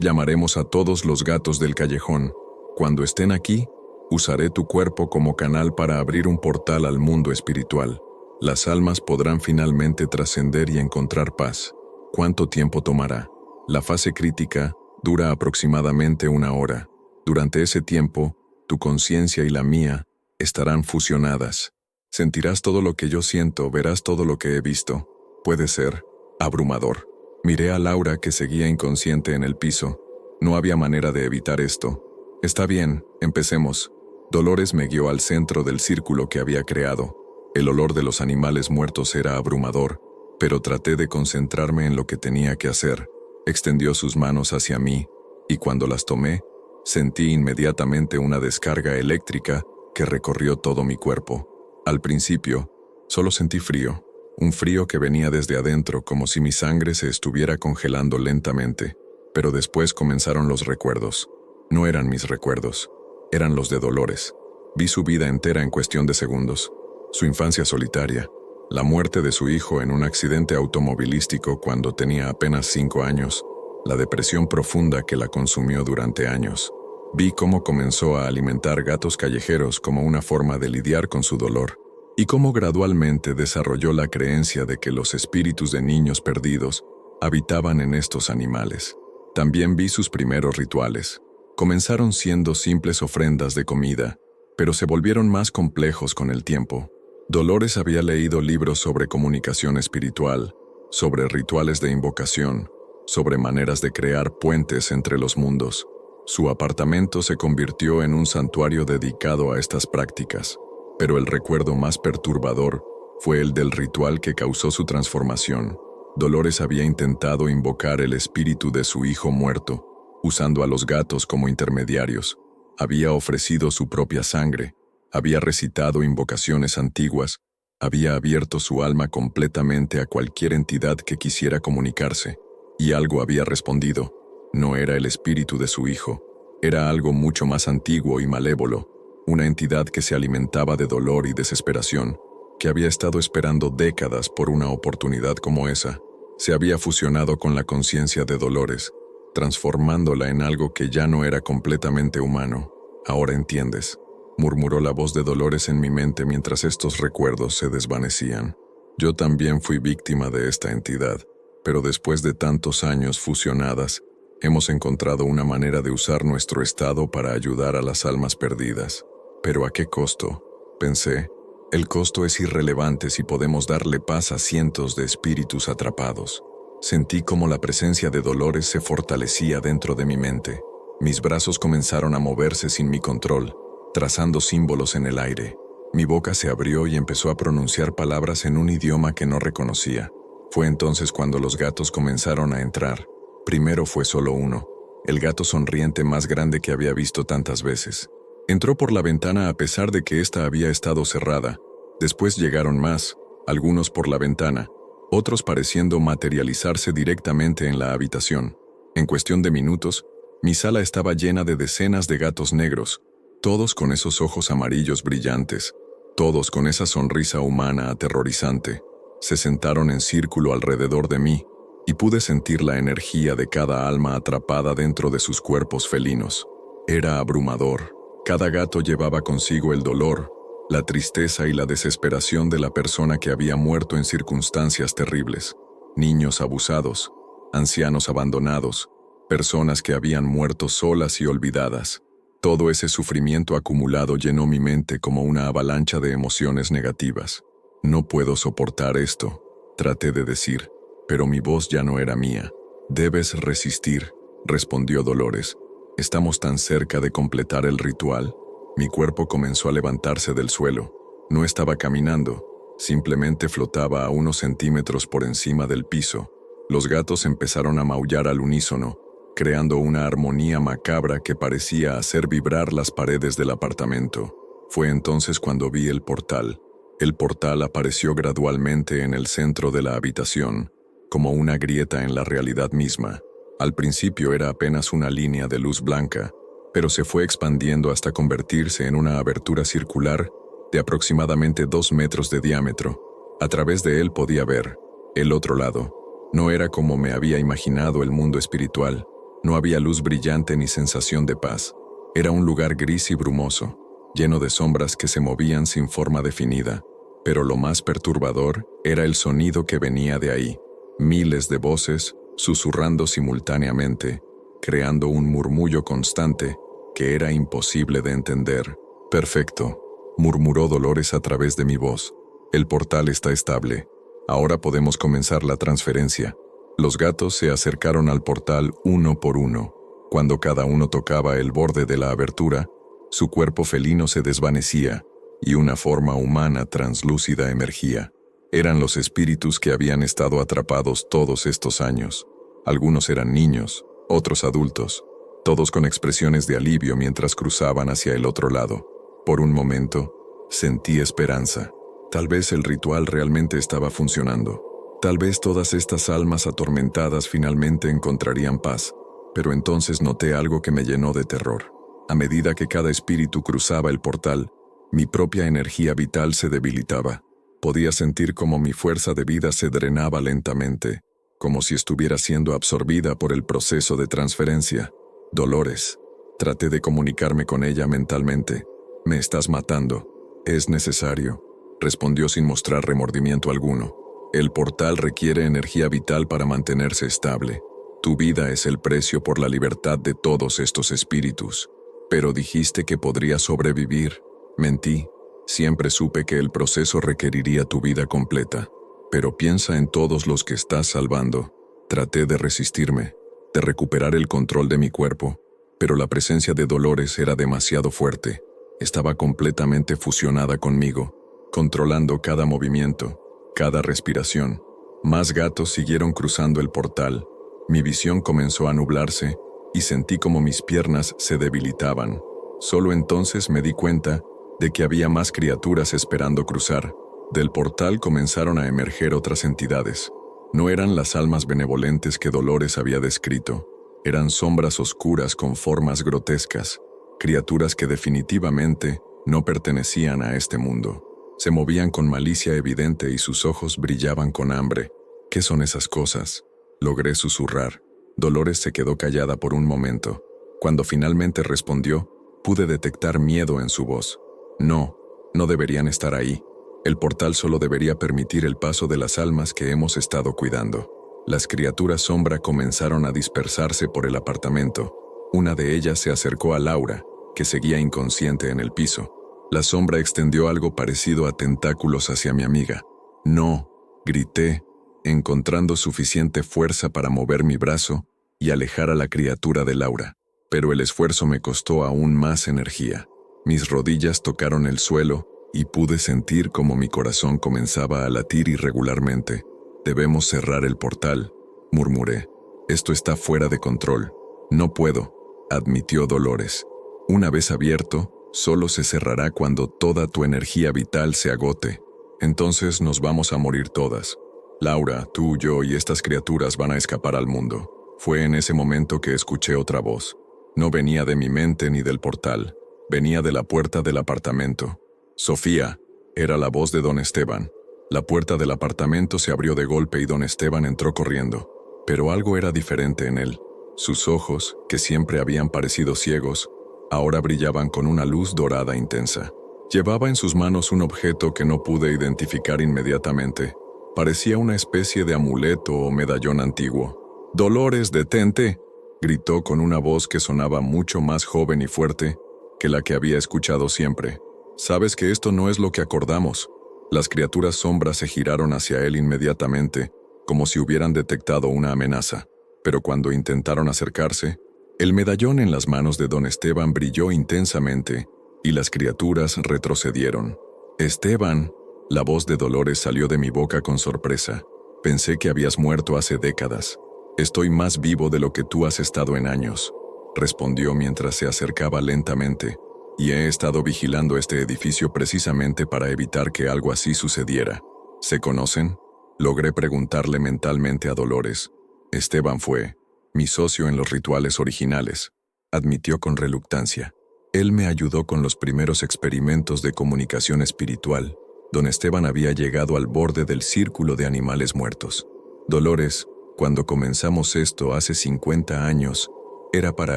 S1: llamaremos a todos los gatos del callejón. Cuando estén aquí, usaré tu cuerpo como canal para abrir un portal al mundo espiritual. Las almas podrán finalmente trascender y encontrar paz». «¿Cuánto tiempo tomará?» «La fase crítica dura aproximadamente 1 hora. Durante ese tiempo, tu conciencia y la mía estarán fusionadas. Sentirás todo lo que yo siento, verás todo lo que he visto. Puede ser abrumador». Miré a Laura, que seguía inconsciente en el piso. No había manera de evitar esto. «Está bien, empecemos». Dolores me guió al centro del círculo que había creado. El olor de los animales muertos era abrumador, pero traté de concentrarme en lo que tenía que hacer. Extendió sus manos hacia mí, y cuando las tomé, sentí inmediatamente una descarga eléctrica que recorrió todo mi cuerpo. Al principio, solo sentí frío. Un frío que venía desde adentro, como si mi sangre se estuviera congelando lentamente. Pero después comenzaron los recuerdos. No eran mis recuerdos, eran los de Dolores. Vi su vida entera en cuestión de segundos. Su infancia solitaria, la muerte de su hijo en un accidente automovilístico cuando tenía apenas 5 años, la depresión profunda que la consumió durante años. Vi cómo comenzó a alimentar gatos callejeros como una forma de lidiar con su dolor. Y cómo gradualmente desarrolló la creencia de que los espíritus de niños perdidos habitaban en estos animales. También vi sus primeros rituales. Comenzaron siendo simples ofrendas de comida, pero se volvieron más complejos con el tiempo. Dolores había leído libros sobre comunicación espiritual, sobre rituales de invocación, sobre maneras de crear puentes entre los mundos. Su apartamento se convirtió en un santuario dedicado a estas prácticas. Pero el recuerdo más perturbador fue el del ritual que causó su transformación. Dolores había intentado invocar el espíritu de su hijo muerto, usando a los gatos como intermediarios. Había ofrecido su propia sangre, había recitado invocaciones antiguas, había abierto su alma completamente a cualquier entidad que quisiera comunicarse, y algo había respondido. No era el espíritu de su hijo, era algo mucho más antiguo y malévolo. Una entidad que se alimentaba de dolor y desesperación, que había estado esperando décadas por una oportunidad como esa. Se había fusionado con la conciencia de Dolores, transformándola en algo que ya no era completamente humano. Ahora entiendes, murmuró la voz de Dolores en mi mente mientras estos recuerdos se desvanecían. Yo también fui víctima de esta entidad, pero después de tantos años fusionadas, hemos encontrado una manera de usar nuestro estado para ayudar a las almas perdidas. ¿Pero a qué costo? Pensé. El costo es irrelevante si podemos darle paz a cientos de espíritus atrapados. Sentí como la presencia de Dolores se fortalecía dentro de mi mente. Mis brazos comenzaron a moverse sin mi control, trazando símbolos en el aire. Mi boca se abrió y empezó a pronunciar palabras en un idioma que no reconocía. Fue entonces cuando los gatos comenzaron a entrar. Primero fue solo uno, el gato sonriente más grande que había visto tantas veces. Entró por la ventana a pesar de que ésta había estado cerrada. Después llegaron más, algunos por la ventana, otros pareciendo materializarse directamente en la habitación. En cuestión de minutos, mi sala estaba llena de decenas de gatos negros, todos con esos ojos amarillos brillantes, todos con esa sonrisa humana aterrorizante. Se sentaron en círculo alrededor de mí, y pude sentir la energía de cada alma atrapada dentro de sus cuerpos felinos. Era abrumador. Cada gato llevaba consigo el dolor, la tristeza y la desesperación de la persona que había muerto en circunstancias terribles. Niños abusados, ancianos abandonados, personas que habían muerto solas y olvidadas. Todo ese sufrimiento acumulado llenó mi mente como una avalancha de emociones negativas. No puedo soportar esto, traté de decir, pero mi voz ya no era mía. Debes resistir, respondió Dolores. Estamos tan cerca de completar el ritual. Mi cuerpo comenzó a levantarse del suelo. No estaba caminando, simplemente flotaba a unos centímetros por encima del piso. Los gatos empezaron a maullar al unísono, creando una armonía macabra que parecía hacer vibrar las paredes del apartamento. Fue entonces cuando vi el portal. El portal apareció gradualmente en el centro de la habitación, como una grieta en la realidad misma. Al principio era apenas una línea de luz blanca, pero se fue expandiendo hasta convertirse en una abertura circular de aproximadamente 2 metros de diámetro. A través de él podía ver el otro lado. No era como me había imaginado el mundo espiritual. No había luz brillante ni sensación de paz. Era un lugar gris y brumoso, lleno de sombras que se movían sin forma definida. Pero lo más perturbador era el sonido que venía de ahí. Miles de voces, susurrando simultáneamente, creando un murmullo constante que era imposible de entender. «Perfecto», murmuró Dolores a través de mi voz. «El portal está estable. Ahora podemos comenzar la transferencia». Los gatos se acercaron al portal uno por uno. Cuando cada uno tocaba el borde de la abertura, su cuerpo felino se desvanecía y una forma humana translúcida emergía. Eran los espíritus que habían estado atrapados todos estos años. Algunos eran niños, otros adultos, todos con expresiones de alivio mientras cruzaban hacia el otro lado. Por un momento, sentí esperanza. Tal vez el ritual realmente estaba funcionando. Tal vez todas estas almas atormentadas finalmente encontrarían paz. Pero entonces noté algo que me llenó de terror. A medida que cada espíritu cruzaba el portal, mi propia energía vital se debilitaba. Podía sentir como mi fuerza de vida se drenaba lentamente, como si estuviera siendo absorbida por el proceso de transferencia. «Dolores», traté de comunicarme con ella mentalmente. «Me estás matando. Es necesario», respondió sin mostrar remordimiento alguno. «El portal requiere energía vital para mantenerse estable. Tu vida es el precio por la libertad de todos estos espíritus. Pero dijiste que podría sobrevivir». Mentí. Siempre supe que el proceso requeriría tu vida completa. Pero piensa en todos los que estás salvando. Traté de resistirme, de recuperar el control de mi cuerpo, pero la presencia de Dolores era demasiado fuerte. Estaba completamente fusionada conmigo, controlando cada movimiento, cada respiración. Más gatos siguieron cruzando el portal. Mi visión comenzó a nublarse y sentí como mis piernas se debilitaban. Solo entonces me di cuenta de que había más criaturas esperando cruzar. Del portal comenzaron a emerger otras entidades. No eran las almas benevolentes que Dolores había descrito. Eran sombras oscuras con formas grotescas, criaturas que definitivamente no pertenecían a este mundo. Se movían con malicia evidente y sus ojos brillaban con hambre. ¿Qué son esas cosas? Logré susurrar. Dolores se quedó callada por un momento. Cuando finalmente respondió, pude detectar miedo en su voz. No, no deberían estar ahí. El portal solo debería permitir el paso de las almas que hemos estado cuidando. Las criaturas sombra comenzaron a dispersarse por el apartamento. Una de ellas se acercó a Laura, que seguía inconsciente en el piso. La sombra extendió algo parecido a tentáculos hacia mi amiga. No, grité, encontrando suficiente fuerza para mover mi brazo y alejar a la criatura de Laura. Pero el esfuerzo me costó aún más energía. Mis rodillas tocaron el suelo y pude sentir como mi corazón comenzaba a latir irregularmente. «Debemos cerrar el portal», murmuré. «Esto está fuera de control». «No puedo», admitió Dolores. «Una vez abierto, solo se cerrará cuando toda tu energía vital se agote. Entonces nos vamos a morir todas. Laura, tú, yo y estas criaturas van a escapar al mundo». Fue en ese momento que escuché otra voz. No venía de mi mente ni del portal, venía de la puerta del apartamento. «Sofía», era la voz de don Esteban. La puerta del apartamento se abrió de golpe y don Esteban entró corriendo. Pero algo era diferente en él. Sus ojos, que siempre habían parecido ciegos, ahora brillaban con una luz dorada intensa. Llevaba en sus manos un objeto que no pude identificar inmediatamente. Parecía una especie de amuleto o medallón antiguo. «Dolores, detente», gritó con una voz que sonaba mucho más joven y fuerte que la que había escuchado siempre. «Sabes que esto no es lo que acordamos». Las criaturas sombras se giraron hacia él inmediatamente, como si hubieran detectado una amenaza. Pero cuando intentaron acercarse, el medallón en las manos de don Esteban brilló intensamente y las criaturas retrocedieron. «Esteban», la voz de Dolores salió de mi boca con sorpresa. «Pensé que habías muerto hace décadas». «Estoy más vivo de lo que tú has estado en años», respondió mientras se acercaba lentamente, «y he estado vigilando este edificio precisamente para evitar que algo así sucediera». «¿Se conocen?», logré preguntarle mentalmente a Dolores. «Esteban fue mi socio en los rituales originales», admitió con reluctancia. «Él me ayudó con los primeros experimentos de comunicación espiritual. Don Esteban había llegado al borde del círculo de animales muertos. Dolores, cuando comenzamos esto hace 50 años, era para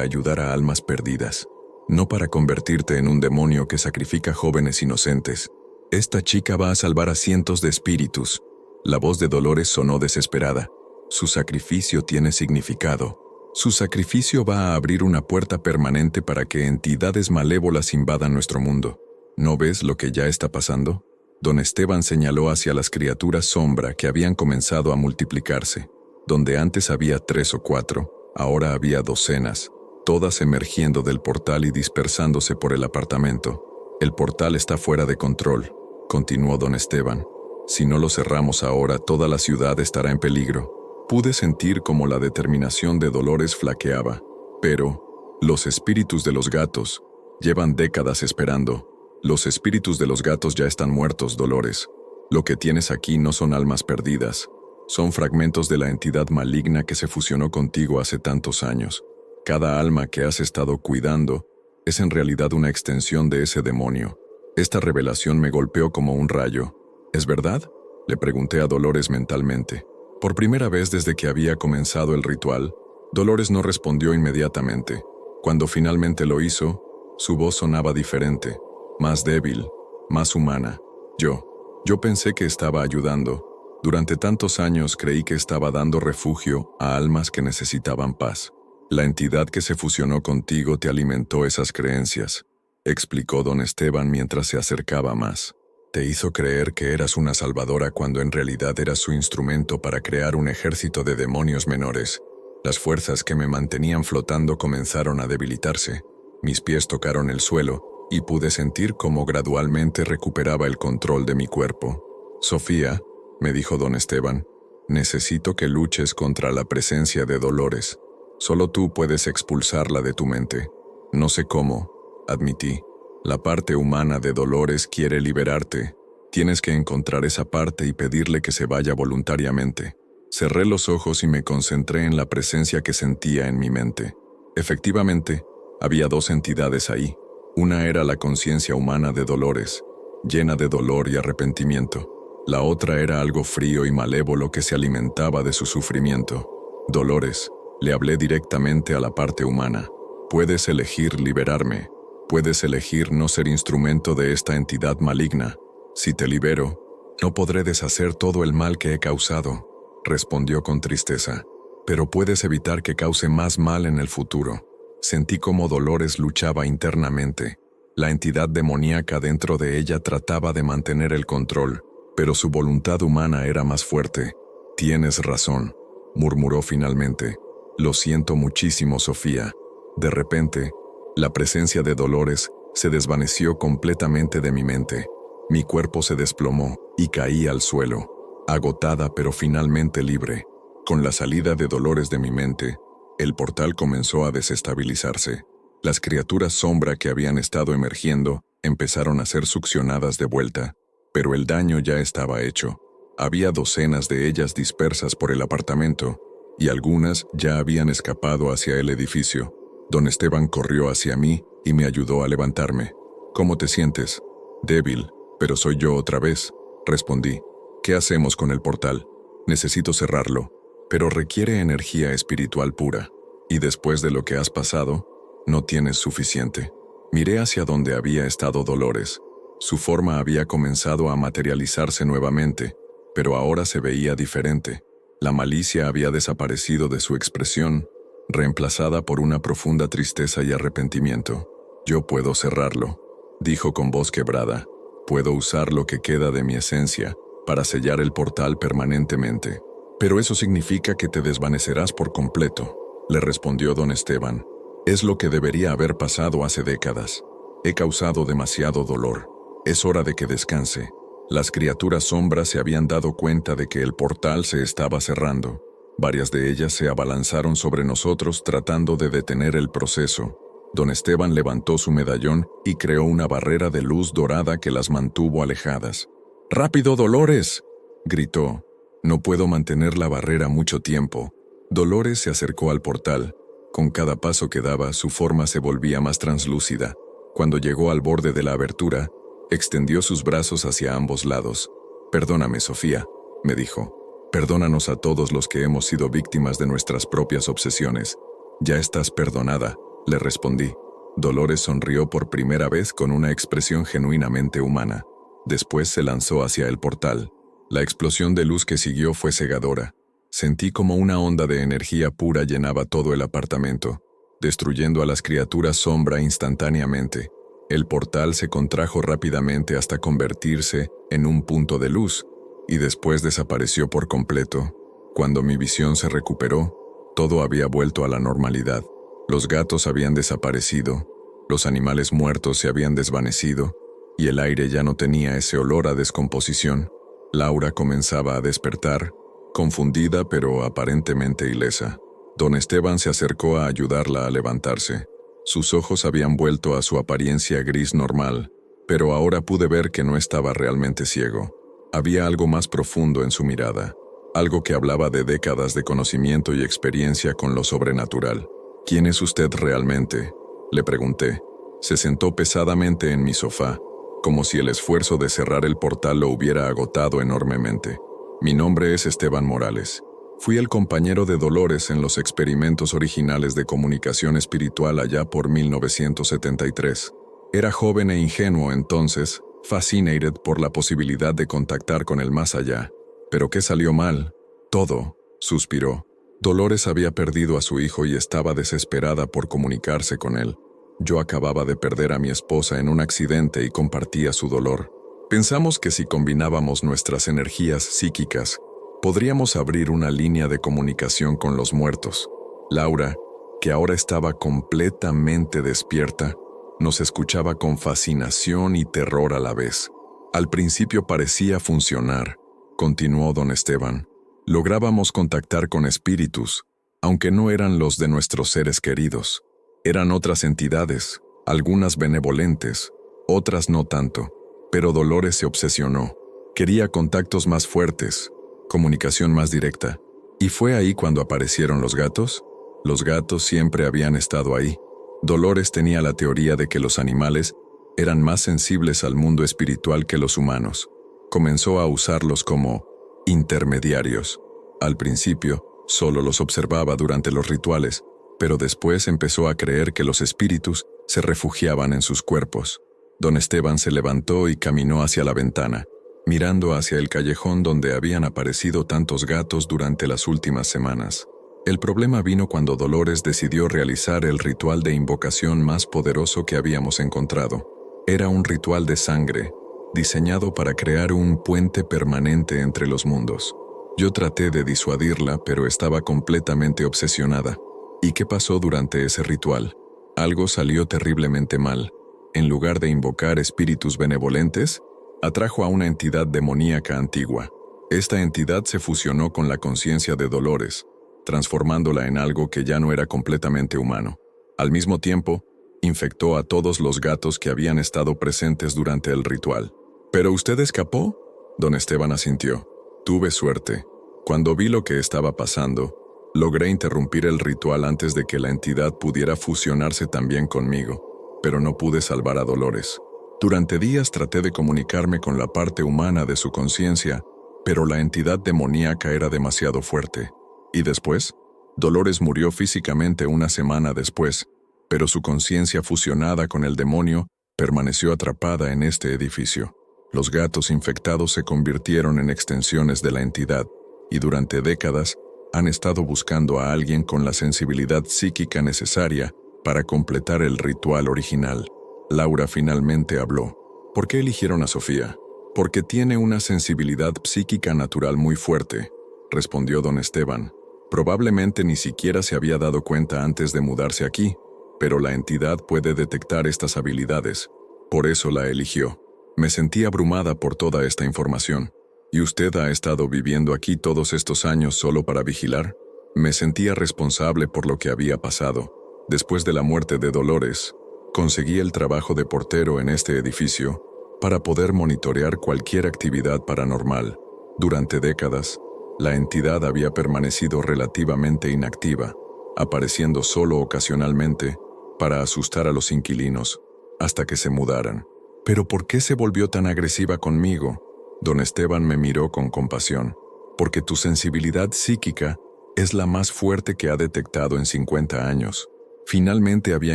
S1: ayudar a almas perdidas, no para convertirte en un demonio que sacrifica jóvenes inocentes. Esta chica va a salvar a cientos de espíritus». La voz de Dolores sonó desesperada. «Su sacrificio tiene significado. Su sacrificio va a abrir una puerta permanente para que entidades malévolas invadan nuestro mundo. ¿No ves lo que ya está pasando?». Don Esteban señaló hacia las criaturas sombra que habían comenzado a multiplicarse. Donde antes había 3 o 4, ahora había docenas, todas emergiendo del portal y dispersándose por el apartamento. «El portal está fuera de control», continuó don Esteban. «Si no lo cerramos ahora, toda la ciudad estará en peligro». Pude sentir como la determinación de Dolores flaqueaba. «Pero los espíritus de los gatos llevan décadas esperando». «Los espíritus de los gatos ya están muertos, Dolores. Lo que tienes aquí no son almas perdidas. Son fragmentos de la entidad maligna que se fusionó contigo hace tantos años. Cada alma que has estado cuidando es en realidad una extensión de ese demonio». Esta revelación me golpeó como un rayo. «¿Es verdad?», le pregunté a Dolores mentalmente. Por primera vez desde que había comenzado el ritual, Dolores no respondió inmediatamente. Cuando finalmente lo hizo, su voz sonaba diferente, más débil, más humana. Yo pensé que estaba ayudando. Durante tantos años creí que estaba dando refugio a almas que necesitaban paz. La entidad que se fusionó contigo te alimentó esas creencias», explicó don Esteban mientras se acercaba más. «Te hizo creer que eras una salvadora cuando en realidad eras su instrumento para crear un ejército de demonios menores. Las fuerzas que me mantenían flotando comenzaron a debilitarse. Mis pies tocaron el suelo y pude sentir cómo gradualmente recuperaba el control de mi cuerpo. «Sofía», me dijo don Esteban, «necesito que luches contra la presencia de Dolores. Solo tú puedes expulsarla de tu mente». «No sé cómo», admití. «La parte humana de Dolores quiere liberarte. Tienes que encontrar esa parte y pedirle que se vaya voluntariamente». Cerré los ojos y me concentré en la presencia que sentía en mi mente. Efectivamente, había 2 entidades ahí. Una era la conciencia humana de Dolores, llena de dolor y arrepentimiento. La otra era algo frío y malévolo que se alimentaba de su sufrimiento. Dolores, le hablé directamente a la parte humana. Puedes elegir liberarme. Puedes elegir no ser instrumento de esta entidad maligna. Si te libero, no podré deshacer todo el mal que he causado, respondió con tristeza. Pero puedes evitar que cause más mal en el futuro. Sentí cómo Dolores luchaba internamente. La entidad demoníaca dentro de ella trataba de mantener el control, pero su voluntad humana era más fuerte. Tienes razón, murmuró finalmente. Lo siento muchísimo, Sofía. De repente, la presencia de Dolores se desvaneció completamente de mi mente. Mi cuerpo se desplomó y caí al suelo, agotada pero finalmente libre. Con la salida de Dolores de mi mente, el portal comenzó a desestabilizarse. Las criaturas sombra que habían estado emergiendo empezaron a ser succionadas de vuelta, pero el daño ya estaba hecho. Había docenas de ellas dispersas por el apartamento, y algunas ya habían escapado hacia el edificio. Don Esteban corrió hacia mí y me ayudó a levantarme. ¿Cómo te sientes? Débil, pero soy yo otra vez, respondí. ¿Qué hacemos con el portal? Necesito cerrarlo, pero requiere energía espiritual pura, y después de lo que has pasado, no tienes suficiente. Miré hacia donde había estado Dolores. Su forma había comenzado a materializarse nuevamente, pero ahora se veía diferente. La malicia había desaparecido de su expresión, reemplazada por una profunda tristeza y arrepentimiento. Yo puedo cerrarlo, dijo con voz quebrada. Puedo usar lo que queda de mi esencia para sellar el portal permanentemente. Pero eso significa que te desvanecerás por completo, le respondió don Esteban. Es lo que debería haber pasado hace décadas. He causado demasiado dolor. Es hora de que descanse. Las criaturas sombras se habían dado cuenta de que el portal se estaba cerrando. Varias de ellas se abalanzaron sobre nosotros tratando de detener el proceso. Don Esteban levantó su medallón y creó una barrera de luz dorada que las mantuvo alejadas. ¡Rápido, Dolores!, gritó. No puedo mantener la barrera mucho tiempo. Dolores se acercó al portal. Con cada paso que daba, su forma se volvía más translúcida. Cuando llegó al borde de la abertura, extendió sus brazos hacia ambos lados. «Perdóname, Sofía», me dijo. «Perdónanos a todos los que hemos sido víctimas de nuestras propias obsesiones». «Ya estás perdonada», le respondí. Dolores sonrió por primera vez con una expresión genuinamente humana. Después se lanzó hacia el portal. La explosión de luz que siguió fue cegadora. Sentí como una onda de energía pura llenaba todo el apartamento, destruyendo a las criaturas sombra instantáneamente. El portal se contrajo rápidamente hasta convertirse en un punto de luz, y después desapareció por completo. Cuando mi visión se recuperó, todo había vuelto a la normalidad. Los gatos habían desaparecido, los animales muertos se habían desvanecido, y el aire ya no tenía ese olor a descomposición. Laura comenzaba a despertar, confundida pero aparentemente ilesa. Don Esteban se acercó a ayudarla a levantarse. Sus ojos habían vuelto a su apariencia gris normal, pero ahora pude ver que no estaba realmente ciego. Había algo más profundo en su mirada, algo que hablaba de décadas de conocimiento y experiencia con lo sobrenatural. «¿Quién es usted realmente?», le pregunté. Se sentó pesadamente en mi sofá, como si el esfuerzo de cerrar el portal lo hubiera agotado enormemente. «Mi nombre es Esteban Morales. Fui el compañero de Dolores en los experimentos originales de comunicación espiritual allá por 1973. Era joven e ingenuo entonces, fascinated por la posibilidad de contactar con el más allá. ¿Pero qué salió mal? Todo», suspiró. Dolores había perdido a su hijo y estaba desesperada por comunicarse con él. Yo acababa de perder a mi esposa en un accidente y compartía su dolor. Pensamos que si combinábamos nuestras energías psíquicas, podríamos abrir una línea de comunicación con los muertos. Laura, que ahora estaba completamente despierta, nos escuchaba con fascinación y terror a la vez. Al principio parecía funcionar, continuó don Esteban. Lográbamos contactar con espíritus, aunque no eran los de nuestros seres queridos. Eran otras entidades, algunas benevolentes, otras no tanto. Pero Dolores se obsesionó. Quería contactos más fuertes, comunicación más directa. ¿Y fue ahí cuando aparecieron los gatos? Los gatos siempre habían estado ahí. Dolores tenía la teoría de que los animales eran más sensibles al mundo espiritual que los humanos. Comenzó a usarlos como intermediarios. Al principio, solo los observaba durante los rituales, pero después empezó a creer que los espíritus se refugiaban en sus cuerpos. Don Esteban se levantó y caminó hacia la ventana, mirando hacia el callejón donde habían aparecido tantos gatos durante las últimas semanas. El problema vino cuando Dolores decidió realizar el ritual de invocación más poderoso que habíamos encontrado. Era un ritual de sangre, diseñado para crear un puente permanente entre los mundos. Yo traté de disuadirla, pero estaba completamente obsesionada. ¿Y qué pasó durante ese ritual? Algo salió terriblemente mal. En lugar de invocar espíritus benevolentes, atrajo a una entidad demoníaca antigua. Esta entidad se fusionó con la conciencia de Dolores, transformándola en algo que ya no era completamente humano. Al mismo tiempo, infectó a todos los gatos que habían estado presentes durante el ritual. ¿Pero usted escapó? Don Esteban asintió. Tuve suerte. Cuando vi lo que estaba pasando, logré interrumpir el ritual antes de que la entidad pudiera fusionarse también conmigo, pero no pude salvar a Dolores. Durante días traté de comunicarme con la parte humana de su conciencia, pero la entidad demoníaca era demasiado fuerte. ¿Y después? Dolores murió físicamente una semana después, pero su conciencia fusionada con el demonio permaneció atrapada en este edificio. Los gatos infectados se convirtieron en extensiones de la entidad, y durante décadas han estado buscando a alguien con la sensibilidad psíquica necesaria para completar el ritual original. Laura finalmente habló. ¿Por qué eligieron a Sofía? Porque tiene una sensibilidad psíquica natural muy fuerte, respondió don Esteban. Probablemente ni siquiera se había dado cuenta antes de mudarse aquí, pero la entidad puede detectar estas habilidades. Por eso la eligió. Me sentí abrumada por toda esta información. ¿Y usted ha estado viviendo aquí todos estos años solo para vigilar? Me sentía responsable por lo que había pasado. Después de la muerte de Dolores, conseguí el trabajo de portero en este edificio para poder monitorear cualquier actividad paranormal. Durante décadas, la entidad había permanecido relativamente inactiva, apareciendo solo ocasionalmente para asustar a los inquilinos, hasta que se mudaran. ¿Pero por qué se volvió tan agresiva conmigo? Don Esteban me miró con compasión. Porque tu sensibilidad psíquica es la más fuerte que ha detectado en 50 años. Finalmente había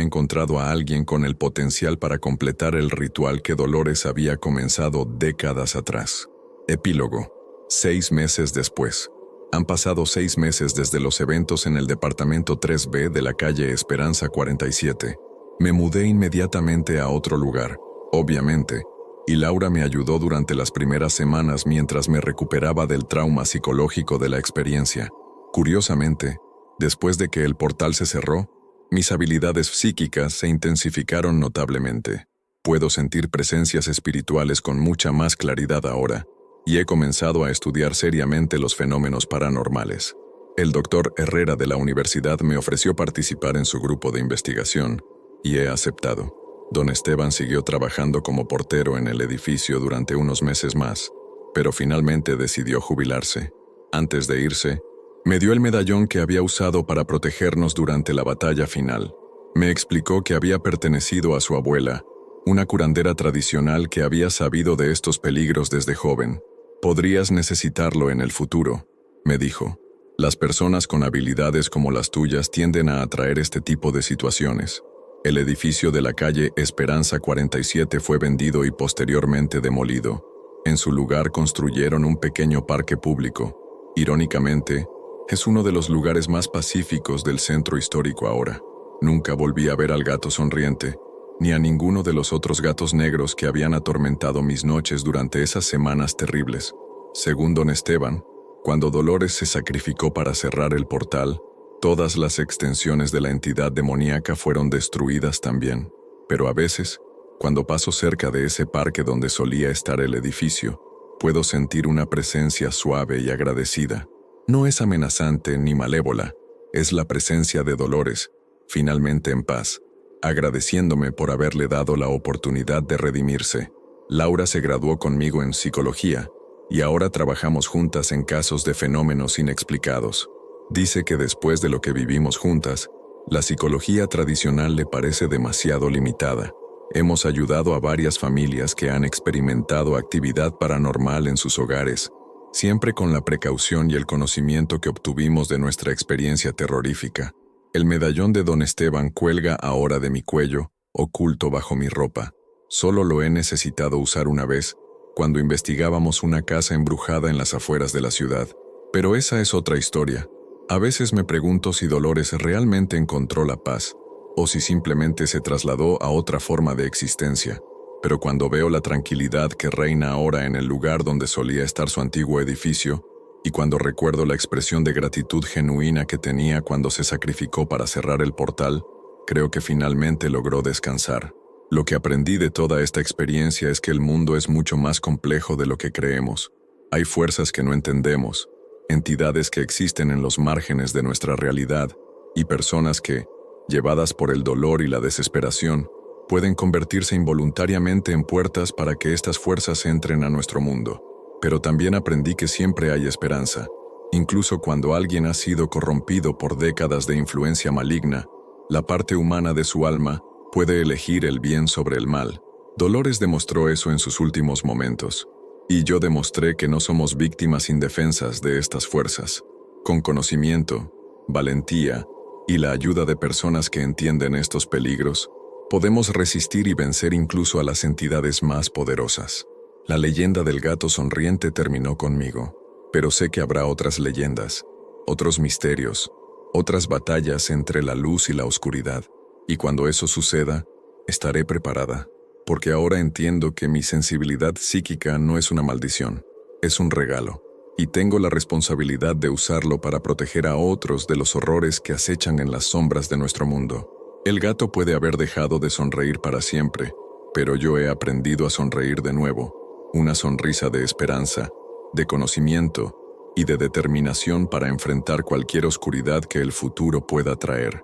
S1: encontrado a alguien con el potencial para completar el ritual que Dolores había comenzado décadas atrás. Epílogo. 6 meses después. Han pasado 6 meses desde los eventos en el departamento 3B de la calle Esperanza 47. Me mudé inmediatamente a otro lugar, obviamente, y Laura me ayudó durante las primeras semanas mientras me recuperaba del trauma psicológico de la experiencia. Curiosamente, después de que el portal se cerró, mis habilidades psíquicas se intensificaron notablemente. Puedo sentir presencias espirituales con mucha más claridad ahora, y he comenzado a estudiar seriamente los fenómenos paranormales. El doctor Herrera de la universidad me ofreció participar en su grupo de investigación, y he aceptado. Don Esteban siguió trabajando como portero en el edificio durante unos meses más, pero finalmente decidió jubilarse. Antes de irse, me dio el medallón que había usado para protegernos durante la batalla final. Me explicó que había pertenecido a su abuela, una curandera tradicional que había sabido de estos peligros desde joven. Podrías necesitarlo en el futuro, me dijo. Las personas con habilidades como las tuyas tienden a atraer este tipo de situaciones. El edificio de la calle Esperanza 47 fue vendido y posteriormente demolido. En su lugar construyeron un pequeño parque público. Irónicamente, es uno de los lugares más pacíficos del centro histórico ahora. Nunca volví a ver al gato sonriente, ni a ninguno de los otros gatos negros que habían atormentado mis noches durante esas semanas terribles. Según don Esteban, cuando Dolores se sacrificó para cerrar el portal, todas las extensiones de la entidad demoníaca fueron destruidas también. Pero a veces, cuando paso cerca de ese parque donde solía estar el edificio, puedo sentir una presencia suave y agradecida. No es amenazante ni malévola, es la presencia de Dolores, finalmente en paz, agradeciéndome por haberle dado la oportunidad de redimirse. Laura se graduó conmigo en psicología, y ahora trabajamos juntas en casos de fenómenos inexplicados. Dice que después de lo que vivimos juntas, la psicología tradicional le parece demasiado limitada. Hemos ayudado a varias familias que han experimentado actividad paranormal en sus hogares, siempre con la precaución y el conocimiento que obtuvimos de nuestra experiencia terrorífica. El medallón de Don Esteban cuelga ahora de mi cuello, oculto bajo mi ropa. Solo lo he necesitado usar una vez, cuando investigábamos una casa embrujada en las afueras de la ciudad. Pero esa es otra historia. A veces me pregunto si Dolores realmente encontró la paz, o si simplemente se trasladó a otra forma de existencia. Pero cuando veo la tranquilidad que reina ahora en el lugar donde solía estar su antiguo edificio, y cuando recuerdo la expresión de gratitud genuina que tenía cuando se sacrificó para cerrar el portal, creo que finalmente logró descansar. Lo que aprendí de toda esta experiencia es que el mundo es mucho más complejo de lo que creemos. Hay fuerzas que no entendemos, entidades que existen en los márgenes de nuestra realidad, y personas que, llevadas por el dolor y la desesperación, pueden convertirse involuntariamente en puertas para que estas fuerzas entren a nuestro mundo. Pero también aprendí que siempre hay esperanza. Incluso cuando alguien ha sido corrompido por décadas de influencia maligna, la parte humana de su alma puede elegir el bien sobre el mal. Dolores demostró eso en sus últimos momentos, y yo demostré que no somos víctimas indefensas de estas fuerzas. Con conocimiento, valentía y la ayuda de personas que entienden estos peligros, podemos resistir y vencer incluso a las entidades más poderosas. La leyenda del gato sonriente terminó conmigo, pero sé que habrá otras leyendas, otros misterios, otras batallas entre la luz y la oscuridad. Y cuando eso suceda, estaré preparada, porque ahora entiendo que mi sensibilidad psíquica no es una maldición, es un regalo, y tengo la responsabilidad de usarlo para proteger a otros de los horrores que acechan en las sombras de nuestro mundo. El gato puede haber dejado de sonreír para siempre, pero yo he aprendido a sonreír de nuevo, una sonrisa de esperanza, de conocimiento y de determinación para enfrentar cualquier oscuridad que el futuro pueda traer.